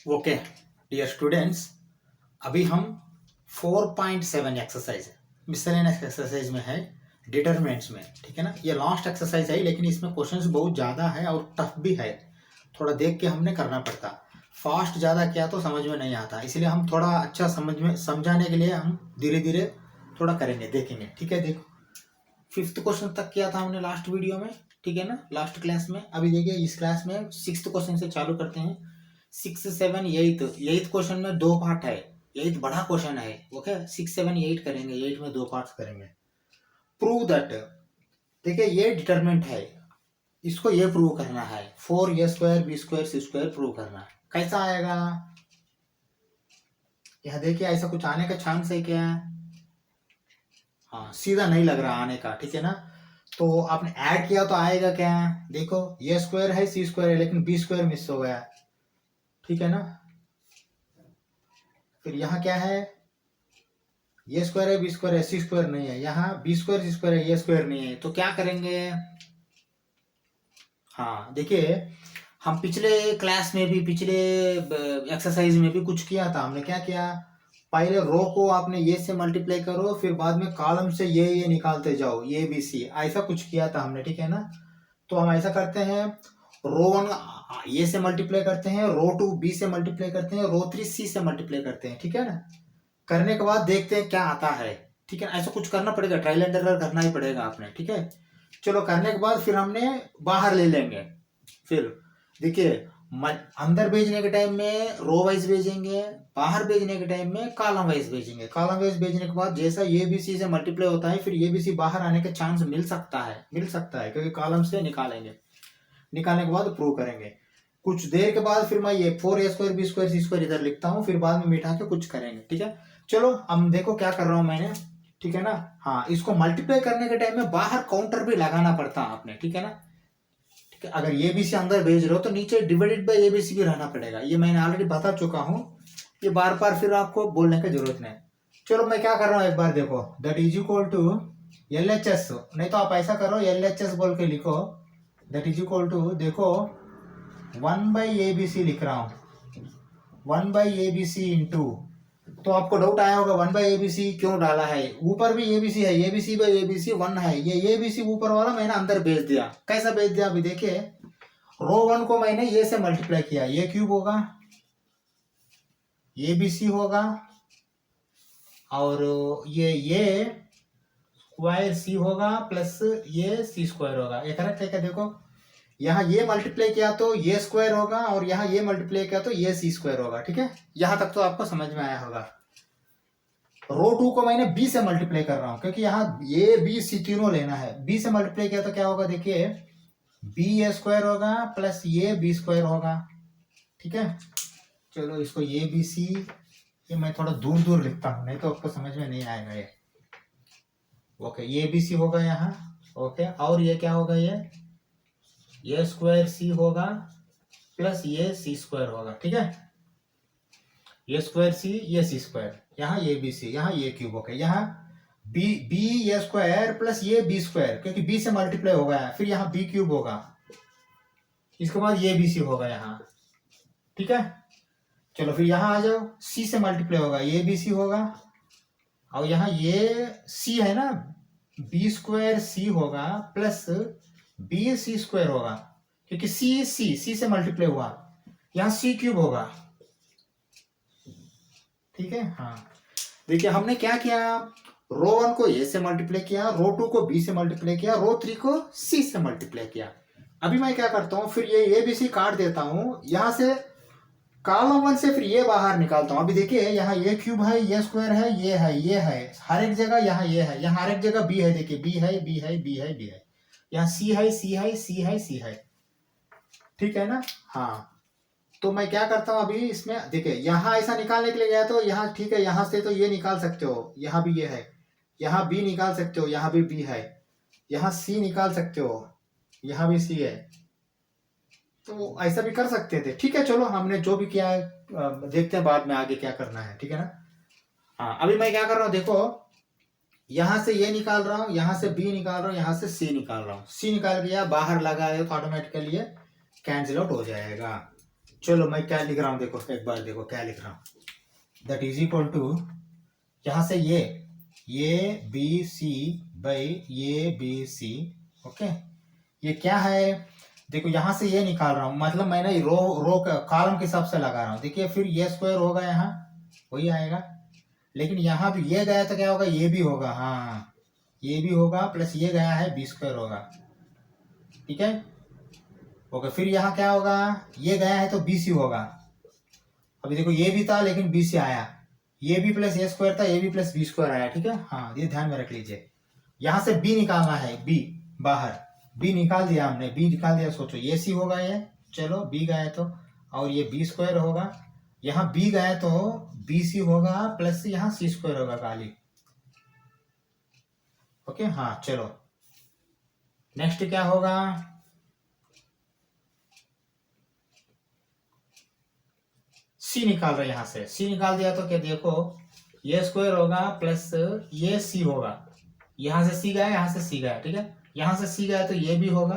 Okay dear students, अभी हम 4.7 exercise miscellaneous exercise में है, डिटरमिनेंट्स में। ठीक है ना, ये लास्ट एक्सरसाइज है लेकिन इसमें क्वेश्चंस बहुत ज़्यादा है और टफ भी है। थोड़ा देख के हमने करना पड़ता, फास्ट ज़्यादा किया तो समझ में नहीं आता, इसलिए हम थोड़ा अच्छा समझाने के लिए हम धीरे धीरे थोड़ा करेंगे, देखेंगे। ठीक है, देखो 5th क्वेश्चन तक किया था हमने लास्ट वीडियो में। ठीक है ना, लास्ट क्लास में। अभी देखिए इस क्लास में 6th क्वेश्चन से चालू करते हैं। 6, 7, 8 क्वेश्चन में 2 पार्ट है। 8 बड़ा क्वेश्चन है। ओके, 6, 7, 8 करेंगे, 8 में 2 पार्ट्स करेंगे। प्रूव दैट, देखिए ये डिटरमिनेंट है, इसको ये प्रूव करना है। 4a² b² c² प्रूव करना है। कैसा आएगा यह देखिए, ऐसा कुछ आने का चांस है क्या? हाँ, सीधा नहीं लग रहा आने का। ठीक है ना, तो आपने ऐड किया तो आएगा क्या? देखो a² है c² है लेकिन b² मिस हो गया। ठीक है ना, फिर यहाँ क्या है? a² है b² है c² नहीं है, यहाँ b² c² है a² नहीं है, तो क्या करेंगे? हाँ देखिए, हम पिछले क्लास में भी, पिछले एक्सरसाइज में भी कुछ किया था। हमने क्या किया, पहले रो को आपने ये से मल्टीप्लाई करो, फिर बाद में कॉलम से ये निकालते जाओ, ये बी सी, ऐसा कुछ किया था हमने। ठीक है ना, तो हम ऐसा करते हैं, रो 1 ए से मल्टीप्लाई करते हैं, रो 2 बी से मल्टीप्लाई करते हैं, रो 3 सी से मल्टीप्लाई करते हैं। ठीक है ना, करने के बाद देखते हैं क्या आता है। ठीक है, ऐसा कुछ करना पड़ेगा, ट्रायल एंड एरर करना ही पड़ेगा आपने। ठीक है, चलो करने के बाद फिर हमने बाहर ले लेंगे। फिर देखिए, अंदर भेजने के टाइम में रो वाइज भेजेंगे, बाहर भेजने के टाइम में कॉलम वाइज भेजेंगे। कॉलम वाइज भेजने के बाद जैसा ये बी सी से मल्टीप्लाई होता है, फिर ये बी सी बाहर आने का चांस मिल सकता है, क्योंकि कॉलम से निकालेंगे। निकालने के बाद प्रूव करेंगे। कुछ देर के बाद फिर मैं ये 4a² b² c² इधर लिखता हूँ, फिर बाद में मिटा के कुछ करेंगे। ठीक है, चलो हम देखो क्या कर रहा हूँ मैंने। ठीक है ना, हाँ, इसको मल्टीप्लाई करने के टाइम में बाहर काउंटर भी लगाना पड़ता है आपने। ठीक है ना, ठीक है, अगर ए बी सी अंदर भेज रहे हो तो नीचे divided by A B C भी रहना पड़ेगा। ये मैंने ऑलरेडी बता चुका हूँ, ये बार बार फिर आपको बोलने की जरूरत नहीं। चलो मैं क्या कर रहा हूँ एक बार देखो, that is equal to LHS, नहीं तो आप ऐसा करो LHS बोल के लिखो, दैट इज इक्वल टू, देखो 1/ABC लिख रहा हूँ, 1/ABC इंटू, तो आपको डाउट आया होगा 1/ABC क्यों डाला है, ऊपर भी ABC है, ABC/ABC 1 है, ये ABC ऊपर वाला मैंने अंदर भेज दिया। कैसा भेज दिया अभी देखिए, रो 1 को मैंने ये से मल्टीप्लाई किया, ये क्यूब होगा, ABC होगा, और ये स्क्वायर C होगा, प्लस ये C² होगा। ये करेक्ट है क्या? देखो यहाँ ये मल्टीप्लाई किया तो ये स्क्वायर होगा, और यहाँ ये मल्टीप्लाई किया तो ये C² होगा। ठीक है, यहाँ तक तो आपको समझ में आया होगा। रो 2 को मैंने B से मल्टीप्लाई कर रहा हूँ, क्योंकि यहाँ ये B C तीनों लेना है। B से मल्टीप्लाई किया तो क्या होगा, देखिए BA² होगा, प्लस ये B² होगा। ठीक है, चलो इसको ये BC, ये मैं थोड़ा दूर दूर लिखता हूँ, नहीं तो आपको समझ में नहीं आएगा ये। ओके, ये BC होगा यहाँ। ओके, और ये क्या होगा, ये स्क्वायर C होगा, प्लस ये C² होगा। ठीक है, ये स्क्वायर C, ये C², यहाँ ये BC, यहाँ ये क्यूब होगा, यहाँ B² प्लस ये B², क्योंकि B से मल्टीप्लाई हो गया, फिर यहाँ B क्यूब होगा, इसके बाद ये BC होगा यहाँ। ठीक है, चलो फिर यहाँ आ जाओ, C से मल्टीप्लाई होगा, ये BC होगा, और यहाँ ये C है ना, B² C होगा, प्लस BC² होगा, क्योंकि C से मल्टीप्लाई हुआ, यहाँ C क्यूब होगा। ठीक है, हाँ देखिए हमने क्या किया, रो 1 को ए से मल्टीप्लाई किया, रो 2 को B से मल्टीप्लाई किया, रो 3 को C से मल्टीप्लाई किया। अभी मैं क्या करता हूँ, फिर ये ABC काट देता हूँ, यहाँ से कॉलम 1 से फिर ये बाहर निकालता हूँ। अभी देखिए यहाँ ये क्यूब है, ये स्क्वायर है, ये है, हर एक जगह यहाँ ये है, यहाँ हर एक जगह B है। देखिए B है, B है, B है, B है, यहाँ C है, C है, C है, C है। ठीक है ना, हाँ, तो मैं क्या करता हूँ अभी इसमें, देखिए यहाँ ऐसा निकालने के लिए गया तो यहाँ, ठीक है, यहाँ से तो ये निकाल सकते हो, यहाँ भी ये है, यहाँ B निकाल सकते हो, यहाँ भी B है, यहाँ C निकाल सकते हो, यहाँ भी C है, तो ऐसा भी कर सकते थे। ठीक है, चलो हमने जो भी किया है, देखते हैं बाद में आगे क्या करना है। ठीक है ना, हाँ, अभी मैं क्या कर रहा हूँ, देखो यहाँ से ये निकाल रहा हूँ, यहाँ से B निकाल रहा हूँ, यहाँ से C निकाल रहा हूँ। C निकाल के बाहर लगाए तो ऑटोमेटिकली कैंसिल आउट हो जाएगा। चलो मैं क्या लिख रहा हूँ देखो, एक बार देखो क्या लिख रहा हूँ। दैट इज इक्वल टू, यहाँ से ये बी सी बाई ये बी सी। ओके, ये क्या है देखो, यहाँ से ये निकाल रहा हूँ, मतलब मैंने रो कॉलम के हिसाब से लगा रहा हूँ। देखिए फिर ये स्क्वायर होगा, यहाँ वही आएगा, लेकिन यहाँ भी ये गया तो क्या होगा, ये भी होगा, हाँ ये भी होगा, प्लस ये गया है बी स्क्वायर होगा। ठीक है, ओके, फिर यहाँ क्या होगा, ये गया है तो बी सी होगा। अभी देखो ये भी था लेकिन बी सी आया, ये भी प्लस ए स्क्वायर था, ये भी प्लस बी स्क्वायर आया। ठीक है, हाँ ये ध्यान में रख लीजिए। यहाँ से बी निकालना है, बी बाहर, बी निकाल दिया हमने, बी निकाल दिया, सोचो ये सी होगा ये, चलो बी गया तो, और ये बी स्क्वायर होगा, यहाँ बी गया तो बी सी होगा, प्लस यहाँ सी स्क्वायर होगा खाली। ओके, हाँ चलो नेक्स्ट क्या होगा, सी निकाल रहे, यहाँ से सी निकाल दिया तो क्या देखो, ये स्क्वायर होगा प्लस ये सी होगा, यहाँ से सी गया, यहाँ से सी गया। ठीक है, यहाँ से सी गया तो ये भी होगा,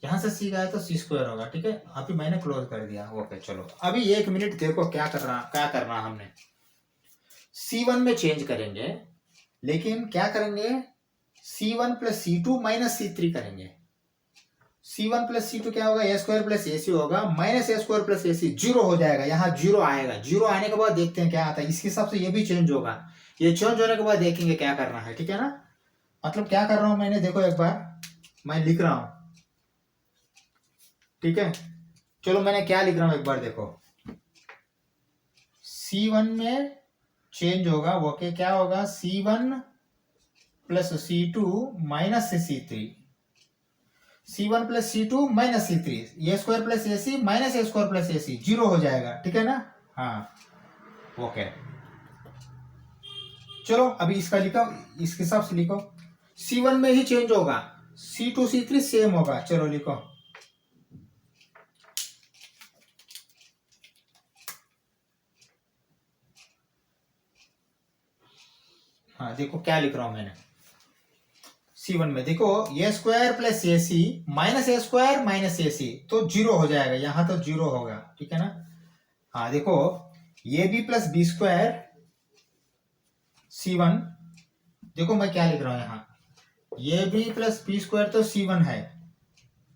यहाँ से सी गया तो सी स्क्वायर होगा। ठीक है, अभी मैंने क्लोज कर दिया। ओके चलो, अभी 1 मिनट देखो क्या करना हमने, C1 में चेंज करेंगे, लेकिन क्या करेंगे, C1 plus C2 minus C3 करेंगे। C1 प्लस C2 क्या होगा, ए स्क्वायर प्लस ए सी होगा, minus A square plus A C, zero हो जाएगा, यहाँ जीरो आएगा। जीरो आने के बाद देखते हैं क्या आता है, इसके हिसाब से ये भी चेंज होगा, ये चेंज होने के बाद देखेंगे क्या करना है। ठीक है ना, मतलब क्या कर रहा हूं मैंने, देखो एक बार मैं लिख रहा हूं। ठीक है, चलो मैंने क्या लिख रहा हूं एक बार देखो, C1 में चेंज होगा, वो क्या होगा, C1 plus C2 minus C3, C1 plus C2 minus C3, A square plus A C minus A square plus A C, zero हो जाएगा। ठीक है ना, हाँ ओके, चलो अभी इसका लिखो, इसके हिसाब से लिखो, C1 में ही चेंज होगा, C2 C3 सेम होगा। चलो लिखो, हाँ देखो क्या लिख रहा हूं मैंने, C1 में देखो ए square plus A C minus A square minus ए सी, तो जीरो हो जाएगा, यहां तो जीरो होगा। ठीक है ना, हाँ देखो A B plus B square C1, देखो मैं क्या लिख रहा हूं यहाँ, A B plus B square तो C1 है,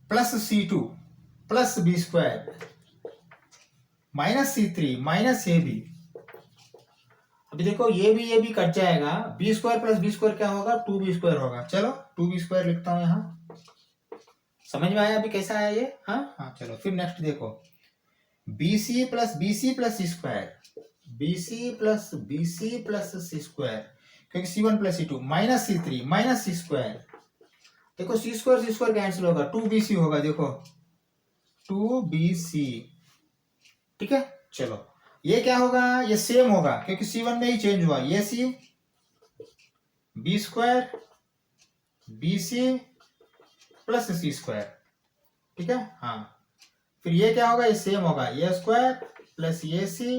plus C2 plus B square minus C3 minus A B. अभी देखो ये भी कट जाएगा, B square plus B square क्या होगा, 2b स्क्वायर होगा। चलो 2b स्क्वायर लिखता हूं यहाँ, समझ में आया अभी कैसा आया ये, हाँ हाँ चलो फिर नेक्स्ट देखो, B C plus C square, B C plus C square, क्योंकि C1 plus C2 minus C3 minus C square, देखो सी स्क्वायर कैंसिल होगा, 2bc होगा, देखो 2bc। ठीक है, चलो ये क्या होगा, ये सेम होगा क्योंकि C1 में ही चेंज हुआ, ये C B square B C plus C square. ठीक है, हाँ फिर ये क्या होगा, ये सेम होगा, A square plus A C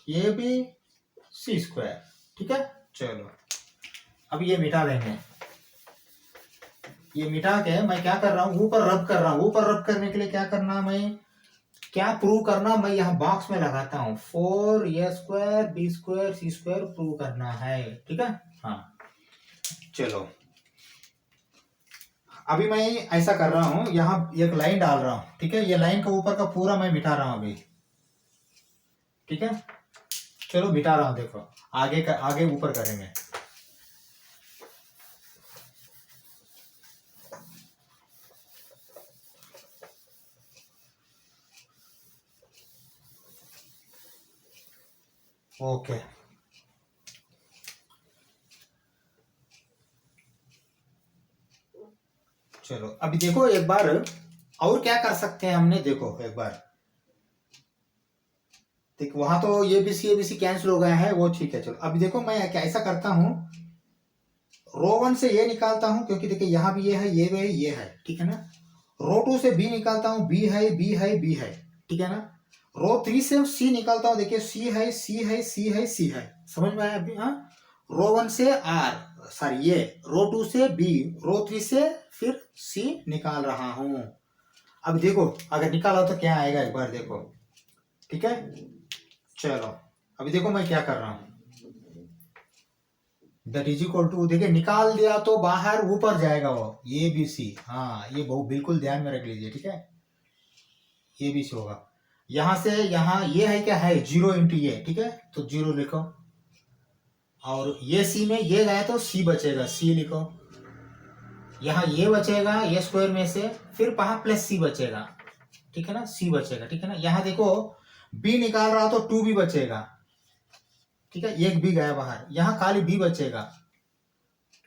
A B C square. ठीक है, चलो अब ये मिटा देंगे, ये मिटा के मैं क्या कर रहा हूं, ऊपर रब कर रहा हूं। ऊपर रब करने के लिए क्या करना, मैं क्या प्रूव करना, मैं यहाँ बॉक्स में लगाता हूँ, 4a square B square C square prove करना है। ठीक है, हाँ चलो अभी मैं ऐसा कर रहा हूँ, यहाँ एक लाइन डाल रहा हूँ। ठीक है, ये लाइन का ऊपर का पूरा मैं मिटा रहा हूँ अभी। ठीक है, चलो मिटा रहा हूँ, देखो आगे ऊपर करेंगे। ओके चलो अभी देखो एक बार और क्या कर सकते हैं हमने, देखो एक बार देखो, वहां तो ये बी सी कैंसिल हो गया है, वो ठीक है। चलो अभी देखो मैं क्या ऐसा करता हूँ, रो 1 से ये निकालता हूँ, क्योंकि देखिए यहाँ भी ये है, ये भी है, ये है। ठीक है ना, रो 2 से बी निकालता हूँ, बी है बी है बी है। ठीक है ना, रो 3 से सी निकालता हूँ, देखिए सी है सी है सी है सी है। समझ में आया अभी, हाँ रो 1 से आर, सॉरी ये रो 2 से बी, रो 3 से फिर सी निकाल रहा हूं। अब देखो अगर निकाला तो क्या आएगा एक बार देखो, ठीक है। चलो अभी देखो मैं क्या कर रहा हूं, दैट इज इक्वल टू, देखिए निकाल दिया तो बाहर ऊपर जाएगा वो ए बी सी, हाँ ये बहुत बिल्कुल ध्यान में रख लीजिए, ठीक है। ए बी सी होगा, यहां से यहां ये है क्या है 0 इंटू ये, ठीक है, तो 0 लिखो, और ये सी में ये गया तो सी बचेगा, सी लिखो, यहाँ ये बचेगा ये स्क्वायर में से, फिर वहां प्लस सी बचेगा, ठीक है ना, सी बचेगा, ठीक है ना। यहाँ देखो बी निकाल रहा तो 2b बचेगा, ठीक है, एक बी गया बाहर, यहाँ खाली बी बचेगा,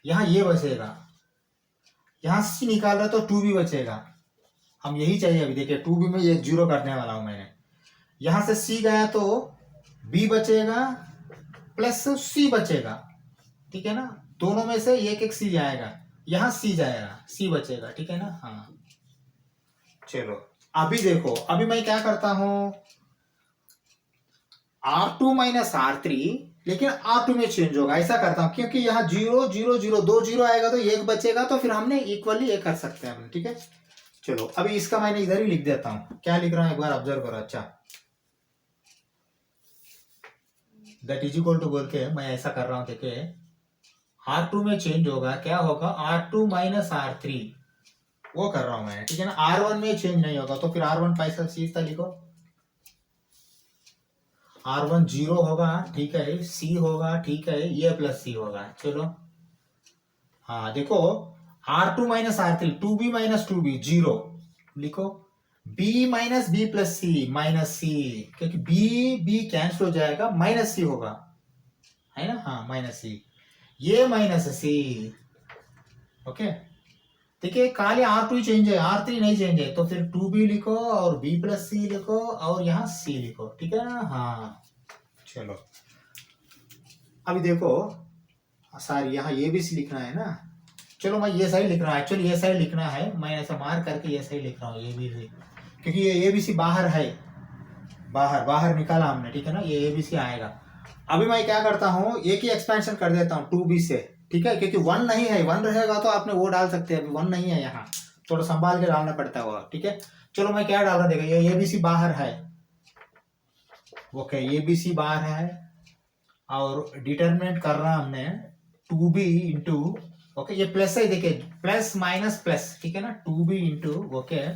यहाँ ये बचेगा, यहाँ सी निकाल रहा तो 2b बचेगा, हम यही चाहिए अभी। देखिए 2b में एक 0 करने वाला हूं मैंने, यहाँ से सी गया तो b बचेगा प्लस सी बचेगा, ठीक है ना, दोनों में से एक एक सी जाएगा, यहाँ सी जाएगा, सी बचेगा, ठीक है ना। हाँ चलो अभी देखो, अभी मैं क्या करता हूं, R2 माइनस R3, लेकिन R2 में चेंज होगा, ऐसा करता हूं क्योंकि यहाँ 0 0 0 2 0 आएगा तो एक बचेगा, तो फिर हमने इक्वली ये कर सकते हैं, ठीक है। चलो अभी इसका मैंने इधर ही लिख देता हूं, क्या लिख रहा हूं एक बार ऑब्जर्व करो। अच्छा दैट इज इक्वल टू बोल के मैं ऐसा कर रहा हूं, देखिए R2 में चेंज होगा, क्या होगा R2 माइनस R3, वो कर रहा हूं मैं, ठीक है ना। R1 में चेंज नहीं होगा तो फिर R1 पैसा सीधा लिखो, R1 0 होगा, ठीक है, C होगा, ठीक है, ये प्लस सी होगा। चलो हाँ देखो R2 minus R3, 2b minus 2b 0 लिखो, b माइनस बी प्लस सी माइनस सी, क्योंकि b कैंसिल हो जाएगा, माइनस सी होगा, है ना, हाँ माइनस सी, ये माइनस सी, ओके। देखिए खाली R2 ही चेंज है, R3 नहीं चेंज है, तो फिर 2b लिखो और b प्लस सी लिखो और यहाँ c लिखो, ठीक है ना। हाँ चलो अभी देखो सॉरी यहाँ ये भी सी लिखना है ना, चलो मैं ये सही लिख रहा हूँ, एक्चुअली ये सही लिखना है, मैं ऐसा मार करके ये सही लिख रहा हूँ, ये भी सी, क्योंकि ये बी सी बाहर है, बाहर बाहर निकाला हमने, ठीक है ना, ये बी सी आएगा। अभी मैं क्या करता हूँ, एक ही एक्सपेंशन कर देता हूँ 2b से, ठीक है, क्योंकि 1 नहीं है, 1 रहेगा तो आपने वो डाल सकते हैं, अभी 1 नहीं है यहाँ, थोड़ा संभाल के डालना पड़ता है वो, ठीक है। चलो मैं क्या डाल रहा हूँ, देखो ये बी सी बाहर है, ओके, ये बी सी बाहर है, और डिटरमिनेंट कर रहा हमने 2b इंटू, ओके, ये प्लस है, देखिए प्लस माइनस प्लस, ठीक है ना, 2b इंटू, ओके,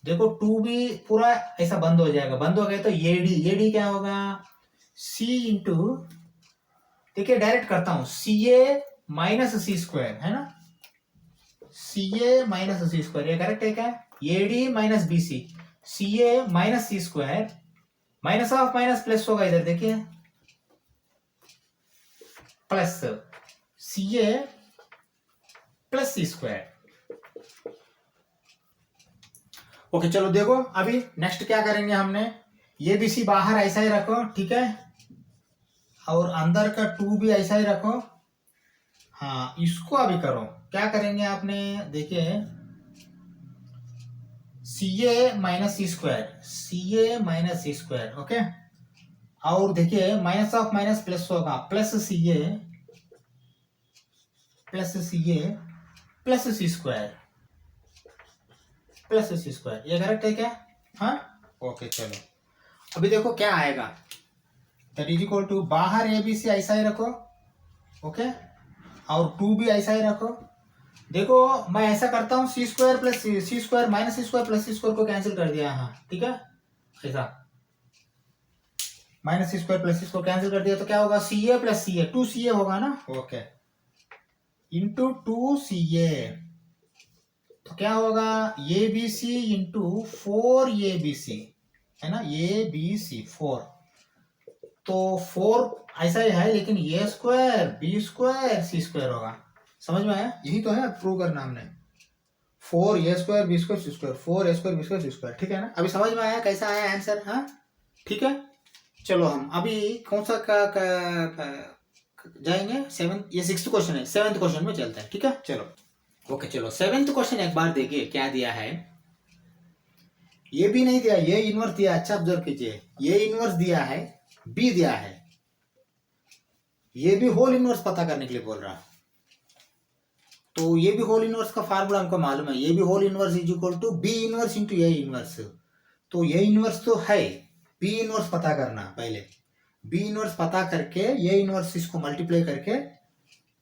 देखो 2b पूरा ऐसा बंद हो जाएगा, बंद हो गया तो ये डी क्या होगा, c इंटू, देखिए डायरेक्ट करता हूं, ca माइनस सी स्क्वायर, है ना, ca माइनस सी स्क्वायर, ये करेक्ट है क्या, A D minus B C, ca minus C square, minus of minus plus होगा इधर, देखिए plus ca plus C square, okay. चलो देखो अभी नेक्स्ट क्या करेंगे हमने, ये बी सी बाहर ऐसा ही रखो, ठीक है, और अंदर का 2b ऐसा ही रखो, हाँ इसको अभी करो, क्या करेंगे आपने, देखिए ca minus C square, ca minus C square, okay, और देखिए माइनस ऑफ माइनस प्लस होगा, plus ca plus C square, plus C square, ये करेक्ट है क्या, हाँ ओके। चलो अभी देखो क्या आएगा, दैट इज इक्वल टू, बाहर ए बी सी ऐसा ही रखो, ओके, और 2b ऐसा ही रखो, देखो मैं ऐसा करता हूँ, सी square plus C square minus C square plus C square को कैंसिल कर दिया, हाँ ठीक है, ऐसा minus C square plus C square cancel कर दिया तो क्या होगा, सी ए प्लस सी ए, 2ca होगा ना, ओके, इंटू 2ca, तो क्या होगा, ए बी सी इंटू 4abc, है ना, ए बी सी 4, तो 4 ऐसा ही है, लेकिन ए square B square C square होगा, समझ में आया, यही तो है प्रूव करना हमने, 4a square B square C square, 4a square B square C square, ठीक है ना। अभी समझ में आया कैसा आया आंसर, हाँ ठीक है। चलो हम अभी कौन सा जाएंगे, 7th, ये 6th क्वेश्चन है, 7th क्वेश्चन में चलते हैं, ठीक है। चलो ओके, चलो 7th क्वेश्चन एक बार देखिए क्या दिया है, ये भी नहीं दिया, ये इनवर्स दिया, अच्छा ऑब्जर्व कीजिए, ये इनवर्स दिया है, बी दिया है, ये भी होल इनवर्स पता करने के लिए बोल रहा, तो ये भी होल इनवर्स का फार्मूला हमको मालूम है, ये भी whole inverse is equal to B inverse into A inverse. तो ए इनवर्स तो है, बी इनवर्स पता करना पहले, बी इनवर्स पता करके ए इनवर्स इसको मल्टीप्लाई करके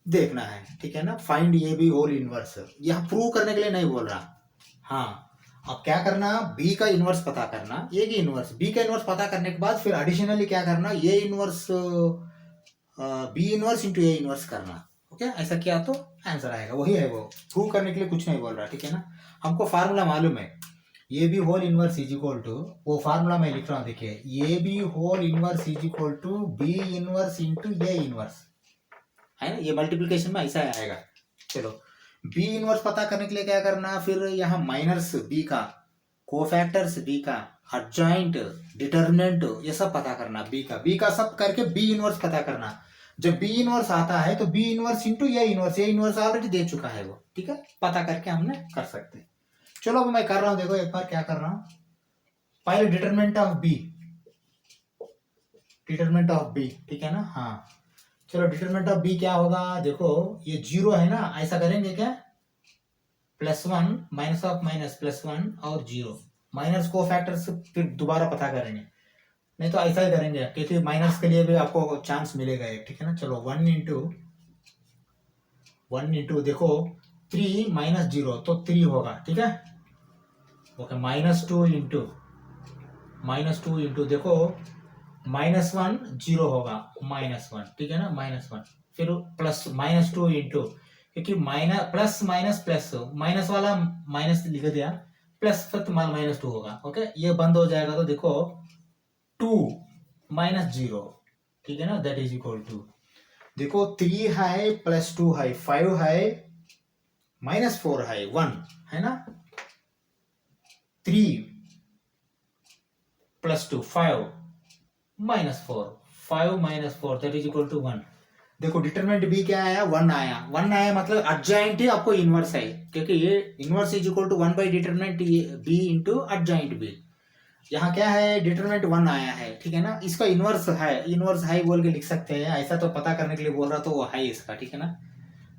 देखना है, ठीक है ना। Find A B whole inverse, यह प्रूव करने के लिए नहीं बोल रहा। हाँ, अब क्या करना, बी का इनवर्स पता करना, ए की इनवर्स, बी का इनवर्स पता करने के बाद फिर एडिशनली क्या करना, A inverse B inverse into A inverse करना। ओके, ऐसा किया तो आंसर आएगा, वही है वो, प्रूव करने के लिए कुछ नहीं बोल रहा, ठीक है ना। हमको फार्मूला मालूम है, A B whole inverse is equal to, वो फार्मूला मैं लिख रहा हूँ, देखिए, A B whole inverse is equal to B inverse into A inverse, है ना। ये मल्टीप्लिकेशन में ऐसा आएगा। चलो, बी इनवर्स पता करने के लिए क्या करना, फिर यहाँ माइनस बी का, कोफैक्टर्स बी का, एडजॉइंट, डिटर्मिनेंट, ये सब पता करना, बी का सब करके बी इनवर्स पता करना। जब बी इनवर्स आता है तो B inverse into A inverse already दे चुका है वो, ठीक है, पता करके हमने कर सकते हैं। चलो, अब मैं कर रहा हूं, देखो एक बार क्या कर रहा हूं, पहले डिटरमिनेंट ऑफ बी, ठीक है ना। हाँ, चलो, डिटरमिनेंट ऑफ बी क्या होगा, देखो ये 0 है ना, ऐसा करेंगे क्या, +1 माइनस ऑफ माइनस +1 और 0, माइनस को फैक्टर्स फिर दोबारा पता करेंगे, नहीं तो ऐसा ही करेंगे क्योंकि माइनस के लिए भी आपको चांस मिलेगा एक, ठीक है ना। चलो, 1 इंटू देखो 3 माइनस 0 तो 3 होगा, ठीक है। ओके, -2 इंटू देखो -1 0 होगा, -1, ठीक है ना, -1, फिर प्लस -2 इंटू, क्योंकि प्लस माइनस प्लस, माइनस वाला माइनस लिख दिया, प्लस फिर तुम्हारा -2 होगा। ओके, ये बंद हो जाएगा तो देखो 2 माइनस 0, ठीक है ना, दैट इज इक्वल टू, देखो 3 है +2 है 5 है -4 है 1, है ना, 3 +2 5 -4, 5 -4 दैट इज इक्वल टू 1। देखो डिटरमिनेंट बी क्या आया, 1 आया, 1 आया मतलब एडजॉइंट ही आपको इनवर्स है, क्योंकि ये inverse is equal to 1 by determinant B into adjoint B. यहाँ क्या है, डिटरमिनेंट 1 आया है, ठीक है ना, इसका इनवर्स है बोल के लिख सकते हैं, ऐसा तो पता करने के लिए बोल रहा तो वो है इसका, ठीक है ना,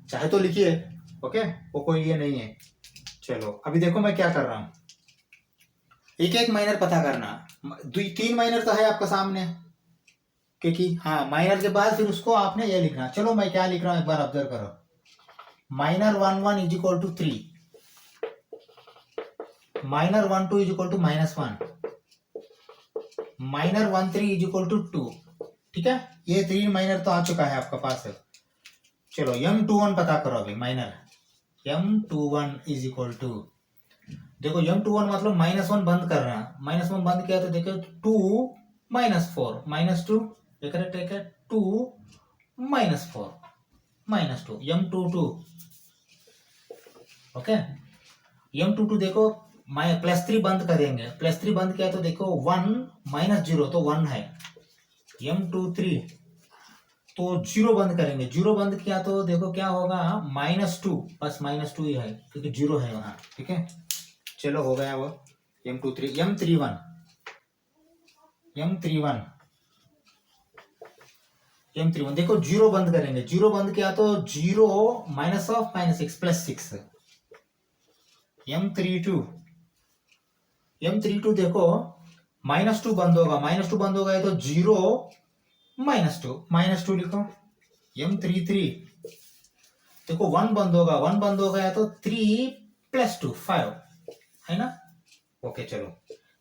चाहे तो लिखिए। ओके, वो कोई ये नहीं है। चलो, अभी देखो मैं क्या कर रहा हूँ, एक एक माइनर पता करना, 3 माइनर तो है आपका सामने, क्योंकि हाँ, माइनर के बाद फिर उसको आपने ये लिखना। चलो, मैं क्या लिख रहा हूँ एक बार ऑब्जर्व करो, -1 is equal to 3, -12 is equal to -1, -13 is equal to 2, ठीक है, ये 3 माइनर तो आ चुका है आपका पास। चलो, M21 पता करो अभी, minor M21 is equal to, देखो M21 मतलब -1 बंद करना, -1 बंद किया तो देखो 2 -4 -2, ये करेक्ट है क्या, 2 -4 -2, M22, ओके, M22 देखो +3 बंद करेंगे, +3 बंद किया तो देखो 1 -0 तो 1 है, M23 तो 0 बंद करेंगे, 0 बंद किया तो देखो क्या होगा, -2, बस -2 ही है क्योंकि 0 है वहां, ठीक है। चलो, हो गया वो, M31 देखो 0 बंद करेंगे, 0 बंद किया तो 0 माइनस ऑफ -6 +6, M32 देखो -2 बंद होगा, -2 बंद होगा तो 0 -2 लिखो, M33 देखो 1 बंद होगा, 1 बंद हो गया तो 3 +2 5, है ना। ओके, चलो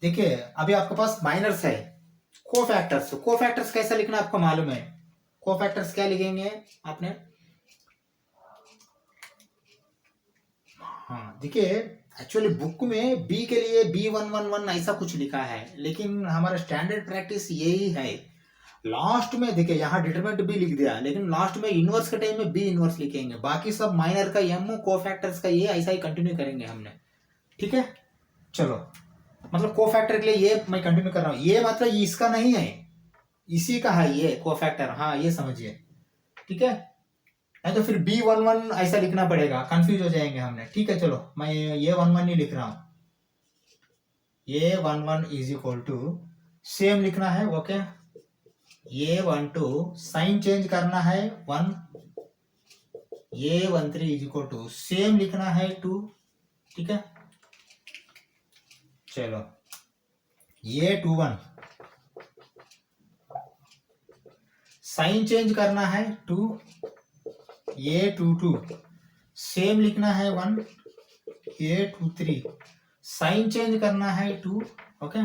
देखिए, अभी आपके पास माइनर्स है, कोफैक्टर्स कैसा लिखना आपको मालूम है, कोफैक्टर्स क्या लिखेंगे आपने, हाँ देखिए, एक्चुअली बुक में बी के लिए B111 ऐसा कुछ लिखा है, लेकिन हमारा स्टैंडर्ड प्रैक्टिस यही है, लास्ट में देखिए यहाँ डिटरमिनेंट बी लिख दिया, लेकिन लास्ट में इनवर्स के टाइम में बी इनवर्स लिखेंगे, बाकी सब माइनर का एम, कोफैक्टर्स का ये ऐसा ही कंटिन्यू करेंगे हमने, ठीक है। चलो, मतलब कोफैक्टर के लिए ये मैं कंटिन्यू कर रहा हूँ, ये मतलब इसका नहीं है, इसी का है ये कोफैक्टर, हाँ ये समझिए, ठीक है, नहीं तो फिर B11 ऐसा लिखना पड़ेगा, कंफ्यूज हो जाएंगे हमने, ठीक है। चलो, मैं ये 11 ही लिख रहा हूँ, ये 11 इज इक्वल टू सेम लिखना है, ओके, ये 12 साइन चेंज करना है 1, ये 13 इज इक्वल टू सेम लिखना है 2, ठीक है। चलो ये 21 साइन चेंज करना है 2, ये 22 सेम लिखना है 1, ये 23 साइन चेंज करना है 2, ओके।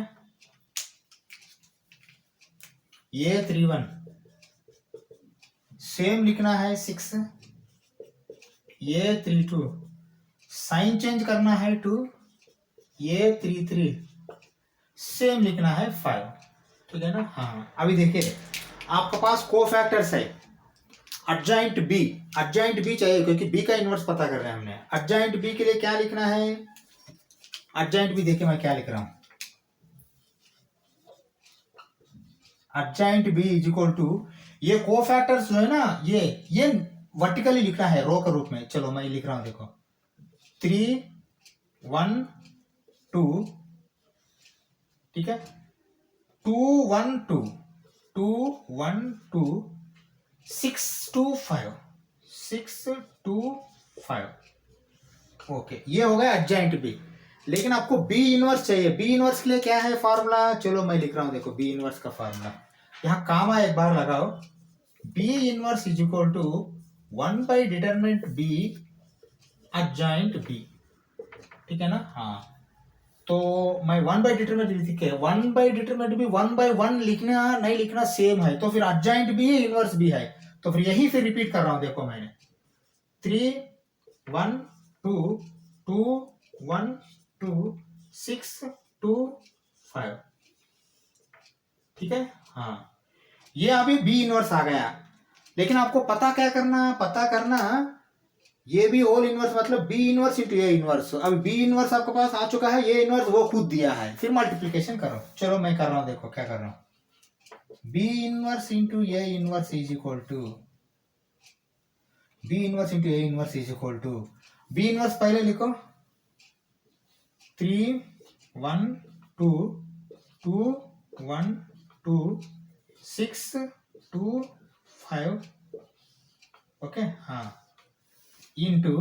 ये 31 सेम लिखना है 6, ये 32 साइन चेंज करना है 2, ये 33 सेम लिखना है 5, ठीक है ना। हाँ अभी देखिए आपके पास कोफैक्टर्स है एडजॉइंट बी, एडजॉइंट बी चाहिए क्योंकि बी का इनवर्स पता कर रहे हैं हमने। एडजॉइंट बी के लिए क्या लिखना है, एडजॉइंट बी देखिए मैं क्या लिख रहा हूं, adjoint B is equal to ये कोफैक्टर्स जो है ना ये वर्टिकली लिखना है रो के रूप में। चलो मैं लिख रहा हूं देखो 3 1 2, ठीक है, 2 1 2 2 1 2 6 2 5 6 2 5, ओके ये हो गया एडजॉइंट बी। लेकिन आपको बी इनवर्स चाहिए, बी इनवर्स के लिए क्या है फार्मूला, चलो मैं लिख रहा हूं देखो बी इनवर्स का फार्मूला यहाँ कामा एक बार लगाओ, B inverse is equal to 1 by determinant B adjoint B, ठीक है ना। हाँ तो मैं 1 बाई डिटरमिनेंट लिख के 1 बाई डिटरमिनेंट भी 1 बाई 1 लिखना नहीं लिखना सेम है, तो फिर एडजॉइंट भी है इनवर्स भी है, तो फिर यही फिर रिपीट कर रहा हूं देखो मैंने 3 1 2 2 1 2 6 2 5, ठीक है। हाँ ये अभी बी इनवर्स आ गया, लेकिन आपको पता क्या करना, पता करना ये भी होल इनवर्स मतलब B inverse into A inverse. अब बी इनवर्स आपके पास आ चुका है, ये इनवर्स वो खुद दिया है, फिर मल्टीप्लीकेशन करो। चलो मैं कर रहा हूं देखो क्या कर रहा हूं, B inverse into A inverse is equal to B inverse into A inverse is equal to B inverse पहले लिखो 3 1 2 2 1 2 6 2 5, ओके। हाँ इंटू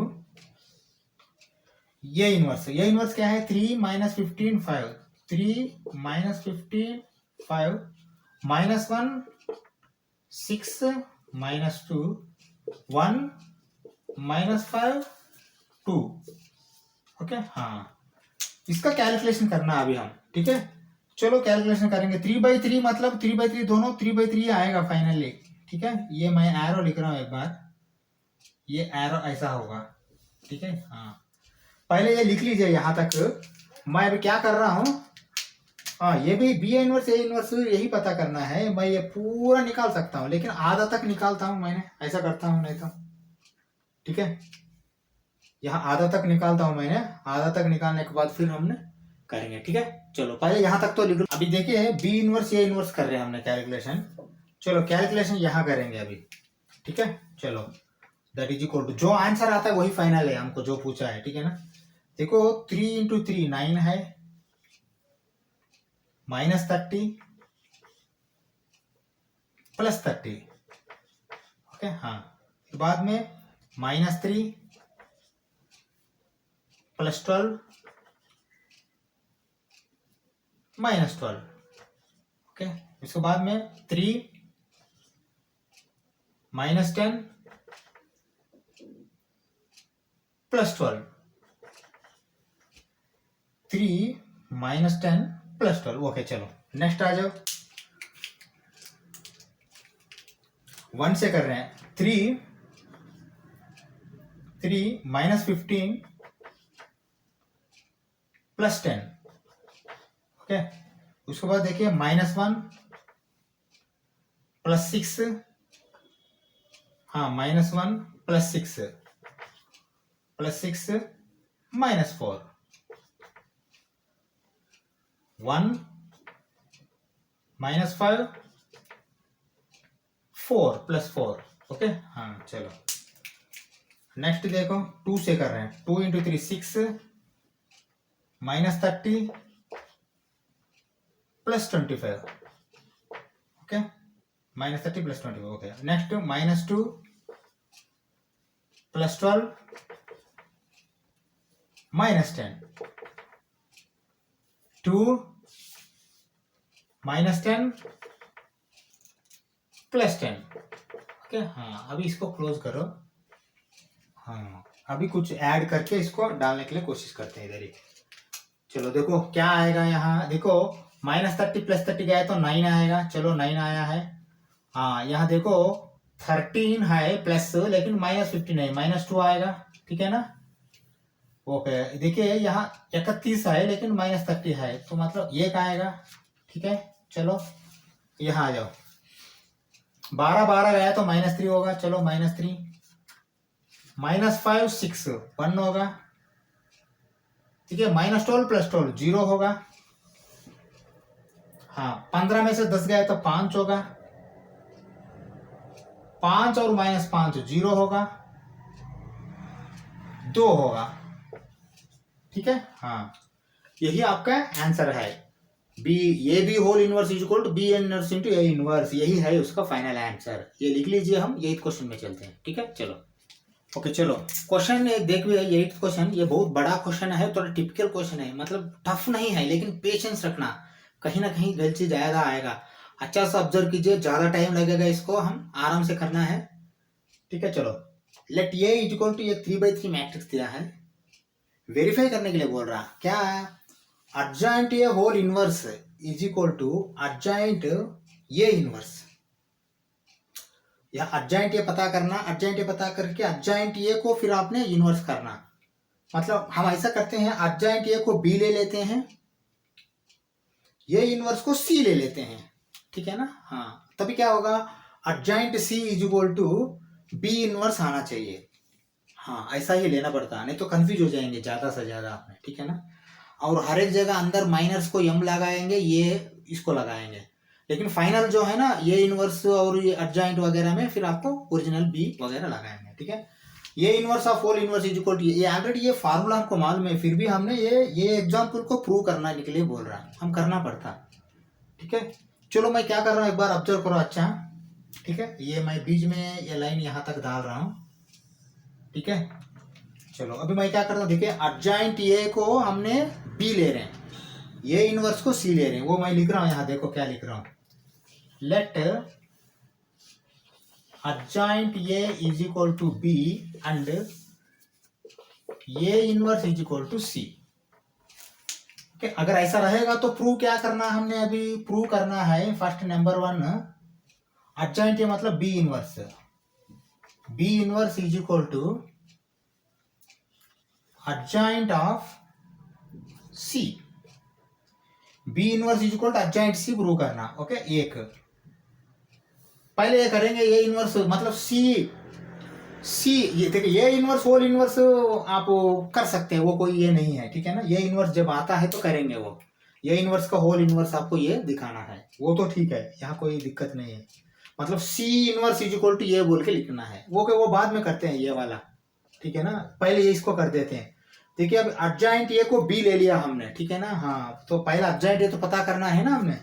ये इनवर्स क्या है 3 minus 15 5, 3 minus 15 5 minus 1 6 minus 2 1 minus 5 2, okay. हाँ इसका कैलकुलेशन करना अभी हम, ठीक है। चलो कैलकुलेशन करेंगे 3/3 मतलब 3/3 दोनों 3/3 आएगा फाइनली, ठीक है। ये मैं एरो लिख रहा हूं एक बार, ये एरो ऐसा होगा, ठीक है। हाँ पहले ये लिख लीजिए यहाँ तक, मैं अभी क्या कर रहा हूँ, हाँ ये भी बी इनवर्स ए इनवर्स यही पता करना है। मैं ये पूरा निकाल सकता हूँ लेकिन आधा तक निकालता हूँ, मैंने ऐसा करता हूँ नहीं तो, ठीक है। यहाँ आधा तक निकालता हूँ मैंने, आधा तक निकालने के बाद फिर हमने करेंगे, ठीक है। चलो पहले यहाँ तक तो लिख लो। अभी देखिए बी इनवर्स ए इनवर्स कर रहे हैं हमने कैलकुलेशन, चलो कैलकुलेशन यहाँ करेंगे अभी, ठीक है। चलो दैट इज इक्वल टू जो आंसर आता है वही फाइनल है, हमको जो पूछा है, ठीक है ना। देखो 3 इंटू 3 9 है, माइनस 30 प्लस 30, ओके। हाँ बाद में माइनस 3 प्लस 12 माइनस 12, ओके। इसके बाद में 3 minus 10 plus 12, 3 minus 10 plus 12, okay. चलो नेक्स्ट आ जाओ, 1 से कर रहे हैं 3 माइनस 15 प्लस 10, ओके। उसके बाद देखिए -1 प्लस 6, हाँ -1 प्लस 6 -4 1 -5 4 प्लस 4, ओके। हाँ चलो नेक्स्ट देखो 2 से कर रहे हैं, 2 into 3 6 -30 plus 25, okay. -30 plus 25, okay. Next -2 +12 -10, 2 -10 +10। Okay, हाँ अभी इसको क्लोज करो। हाँ अभी कुछ ऐड करके इसको डालने के लिए कोशिश करते हैं इधर ही। चलो देखो क्या आएगा यहाँ, देखो -30 +30 गया तो 9 आएगा। चलो 9 आया है। हाँ यहाँ देखो 13 है प्लस, लेकिन -15 है, -2 आएगा। ठीक है ना। ओके देखिए यहाँ 31 है लेकिन -30 है, तो मतलब 1 आएगा। ठीक है चलो यहाँ आ जाओ। 12 गया तो -3 होगा। चलो -3, -5 6 1 होगा। ठीक है, -12 +12 0 होगा। हाँ 15 में से 10 गया तो 5 होगा। 5 और -5 0 होगा, 2 होगा। ठीक है, हाँ यही आपका आंसर है। B A B whole inverse is equal to B inverse into A inverse, यही है उसका फाइनल आंसर। ये लिख लीजिए। हम 8th क्वेश्चन में चलते हैं। ठीक है चलो। ओके चलो क्वेश्चन देखिए 8th क्वेश्चन, ये बहुत बड़ा क्वेश्चन है, थोड़ा टिपिकल क्वेश्चन है, मतलब टफ नहीं है, लेकिन पेशेंस रखना, कहीं ना कहीं गलती ज्यादा आएगा। अच्छा सा ऑब्जर्व कीजिए, ज्यादा टाइम लगेगा, इसको हम आराम से करना है। ठीक है चलो। Let A is equal to, ये 3/3 मैट्रिक्स दिया है, वेरीफाई करने के लिए बोल रहा क्या, adjoint A whole inverse is equal to adjoint A inverse. या अर्जेंट ए पता करना, अर्जेंट ए पता करके अर्जेंट ए को फिर आपने इनवर्स करना। मतलब हम ऐसा करते हैं, अर्जेंट ए को बी ले लेते हैं, ये इनवर्स को सी ले लेते हैं। ठीक है ना। हाँ तभी क्या होगा, adjoint C is equal to B inverse आना चाहिए। हाँ ऐसा ही लेना पड़ता है, नहीं तो कंफ्यूज हो जाएंगे ज्यादा से ज्यादा आपने। ठीक है ना। और हर एक जगह अंदर माइनर्स को एम लगाएंगे, ये इसको लगाएंगे, लेकिन फाइनल जो है ना ये इनवर्स और ये अर्जेंट वगैरह में फिर आपको ओरिजिनल बी वगैरह लगाएंगे। ठीक है। ये inverse of whole inverse is equal to, ये ऑलरेडी ये फार्मूला हमको मालूम है, फिर भी हमने ये एग्जांपल को प्रूव करने के लिए बोल रहा है, हम करना पड़ता। ठीक है चलो मैं क्या कर रहा हूँ एक बार ऑब्जर्व करो। अच्छा ठीक है, ये मैं बीच में ये लाइन यहाँ तक डाल रहा हूँ। ठीक है चलो अभी मैं क्या कर रहा हूँ, देखिए अर्जेंट ए को हमने बी ले रहे हैं, ये इनवर्स को सी ले रहे हैं, वो मैं लिख रहा हूँ यहाँ, देखो क्या लिख रहा हूँ, let urgent A is equal to B and A inverse is equal to C. अगर ऐसा रहेगा तो प्रूव क्या करना हमने, अभी प्रूव करना है फर्स्ट नंबर 1, अर्जेंट ए मतलब B inverse is equal to adjoint of C, B inverse is equal to adjoint C prove करना। ओके एक पहले ये करेंगे, ये इनवर्स मतलब सी ये देखिए, ये इनवर्स होल इनवर्स आप कर सकते हैं, वो कोई ये नहीं है। ठीक है ना। ये इनवर्स जब आता है तो करेंगे वो, ये इनवर्स का होल इनवर्स आपको ये दिखाना है, वो तो ठीक है, यहाँ कोई दिक्कत नहीं है। मतलब C inverse is equal to ये बोल के लिखना है, वो बाद में करते हैं ये वाला। ठीक है ना, पहले ये इसको कर देते हैं। देखिए अब अर्जेंट ए को बी ले लिया हमने। ठीक है ना। हाँ तो पहला अर्जेंट ए तो पता करना है ना, हमने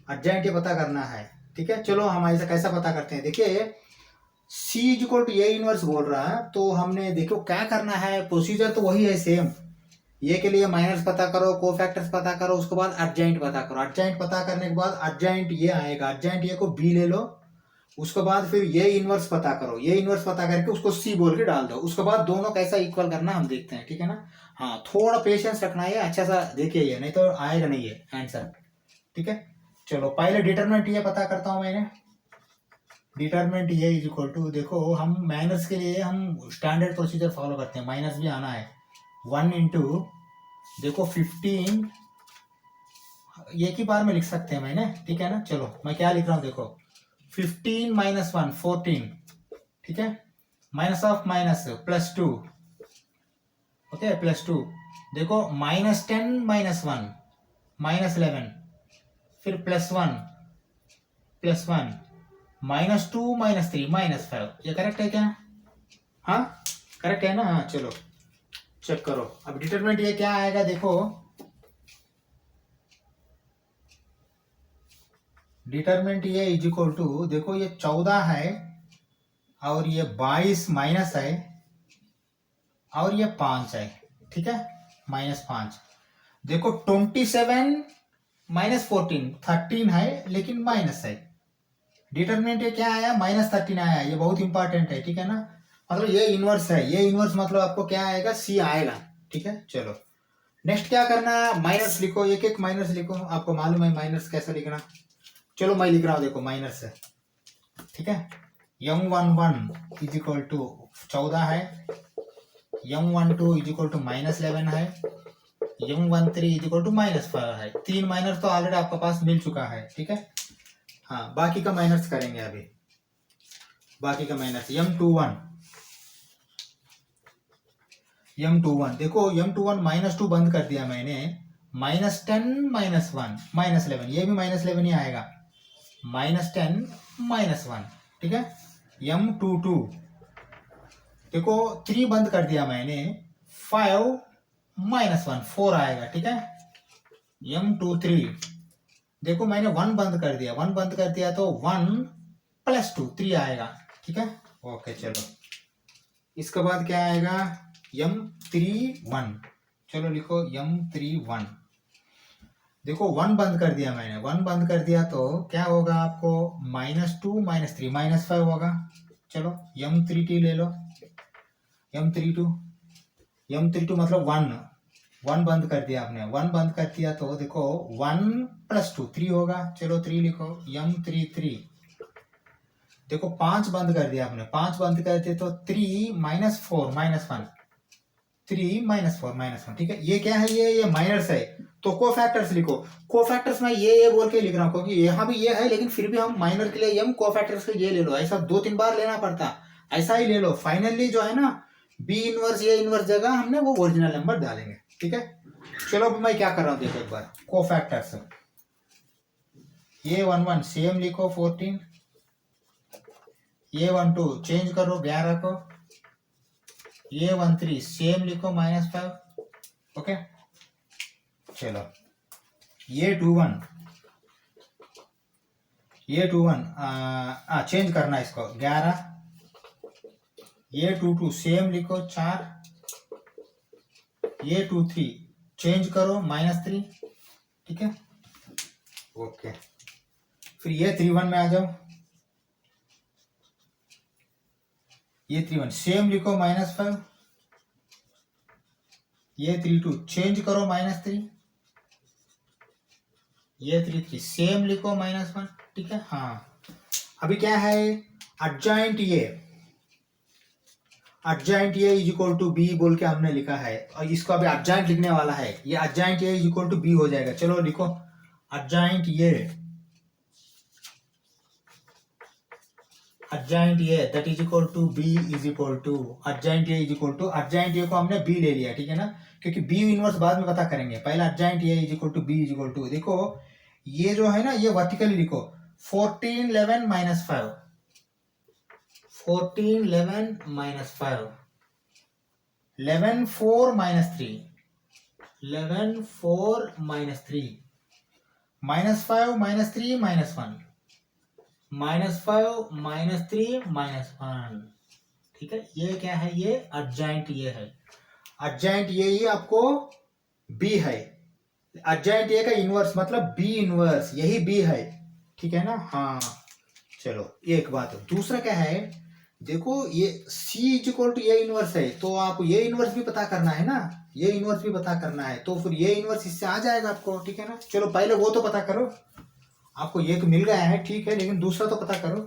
अर्जेंट ए पता करना है। ठीक है चलो हम ऐसा कैसा पता करते हैं, देखिए C is equal to A inverse बोल रहा है, तो हमने देखो क्या करना है, प्रोसीजर तो वही है सेम। ये के लिए माइनस पता करो, कोफैक्टर्स पता करो, उसके बाद अर्जेंट पता करो, अर्जेंट पता करने के बाद अर्जेंट ये आएगा, अर्जेंट ये को बी ले लो, उसके बाद फिर ये इनवर्स पता करो, ये इनवर्स पता करके उसको सी बोल के डाल दो, उसके बाद दोनों कैसा इक्वल करना हम देखते हैं। ठीक है ना। हाँ थोड़ा पेशेंस रखना है, अच्छा सा देखिए ये, नहीं तो आएगा नहीं ये आंसर। ठीक है चलो पहले डिटरमिनेंट ये पता करता हूं मैंने, डिटरमिनेंट ये इज इक्वल टू, देखो हम माइनस के लिए हम स्टैंडर्ड प्रोसीजर फॉलो करते हैं, माइनस भी आना है, 1 इंटू देखो 15, एक ही बार में लिख सकते हैं मैंने। ठीक है ना। चलो मैं क्या लिख रहा हूँ देखो, 15 - 1 14। ठीक है, माइनस ऑफ माइनस +2। ओके +2, देखो -10 - 1 -11, फिर +1 +1 -2 -3 -5, ये करेक्ट है क्या? हाँ करेक्ट है ना। हाँ चलो चेक करो, अब डिटरमिनेंट ये क्या आएगा देखो, डिटरमिनेंट ये इज इक्वल टू, देखो ये 14 है और ये 22 माइनस है, और ये 5 है, ठीक है, -5। देखो 27 -14 13 है लेकिन माइनस है। डिटरमिनेंट ये क्या आया, -13 आया। ये बहुत इंपॉर्टेंट है, ठीक है ना। मतलब ये इनवर्स है, ये इनवर्स मतलब आपको क्या आएगा, सी आएगा, ठीक है। चलो नेक्स्ट क्या करना, माइनस लिखो, एक एक माइनस लिखो। आपको मालूम है माइनस कैसे लिखना। चलो मैं लिख रहा हूँ, देखो माइनस है, ठीक है। m11 इज इक्वल टू 14 है, m12 इज इक्वल टू -11 है, m13 इज इक्वल टू -5 है। 3 माइनस तो ऑलरेडी आपके पास मिल चुका है, ठीक है। हाँ, बाकी का माइनस करेंगे अभी। बाकी का माइनस m21 देखो, m21 -2 बंद कर दिया मैंने, -10 -1 -11, ये भी -11 ही आएगा, -10 -1, ठीक है। m22 देखो 3 बंद कर दिया मैंने, 5 -1 4 आएगा, ठीक है। m23 देखो मैंने 1 बंद कर दिया, 1 बंद कर दिया तो 1 + 2 3 आएगा, ठीक है। ओके चलो, इसके बाद क्या आएगा, m31। चलो लिखो m31। देखो 1 बंद कर दिया मैंने, 1 बंद कर दिया तो क्या होगा आपको, -2 -3 -5 होगा। चलो m32 ले लो, m32 मतलब 1 बंद कर दिया आपने, 1 बंद कर दिया तो देखो 1 + 2 3 होगा। चलो 3 लिखो, m33 देखो 5 बंद कर दिया आपने, 5 बंद कर दिए तो 3 -4 -1 3 -4 -1, ठीक है। ये क्या है, ये माइनस है तो कोफैक्टर्स लिखो। कोफैक्टर्स में ये बोल के लिख रहा हूँ क्योंकि यहाँ भी ये है, लेकिन फिर भी हम माइनर के लिए कोफैक्टर्स के ये ले लो, ऐसा 2-3 बार लेना पड़ता, ऐसा ही ले लो। फाइनली जो है ना, बी इनवर्स ए इनवर्स जगह हमने वो ओरिजिनल नंबर डालेंगे, ठीक है। चलो अब मैं क्या कर रहा हूँ देखो एक बार, कोफैक्टर्स a11 सेम लिखो 14, a12 चेंज करो 11 को, a13 सेम लिखो -5, ओके। चलो a21 चेंज करना इसको 11, a22 सेम लिखो 4, a23 चेंज करो -3, ठीक है। ओके, फिर a31 में आ जाओ, a31 सेम लिखो -5, a32 चेंज करो -3, a33 सेम लिखो -1, ठीक है। हाँ, अभी क्या है, adjoint A is equal to B बोल के हमने लिखा है, और इसको अभी एडजॉइंट लिखने वाला है। ये adjoint A is equal to B हो जाएगा। चलो लिखो, adjoint A that is equal to B is equal to, adjoint A को हमने बी ले लिया, ठीक है ना, क्योंकि बी इनवर्स बाद में पता करेंगे, पहले adjoint A is equal to B is equal to. देखो ये जो है ना, ये वर्टिकली लिखो, 14 11 -5, 14 11 -5, 11 4 -3, 11 4 -3, -5 -3 -1, -5 -3 -1, ठीक है। ये क्या है, ये एडजॉइंट ये है, एडजॉइंट ये ही आपको बी है। एडजॉइंट ए का इनवर्स मतलब बी इनवर्स, यही बी है, ठीक है ना। हाँ चलो, एक बात। दूसरा क्या है, देखो ये C is equal to A inverse है, तो आप ये इनवर्स भी पता करना है ना, ये इनवर्स भी पता करना है, तो फिर ये इनवर्स इससे आ जाएगा आपको, ठीक है ना। चलो पहले वो तो पता करो, आपको एक मिल गया है, ठीक है, लेकिन दूसरा तो पता करो।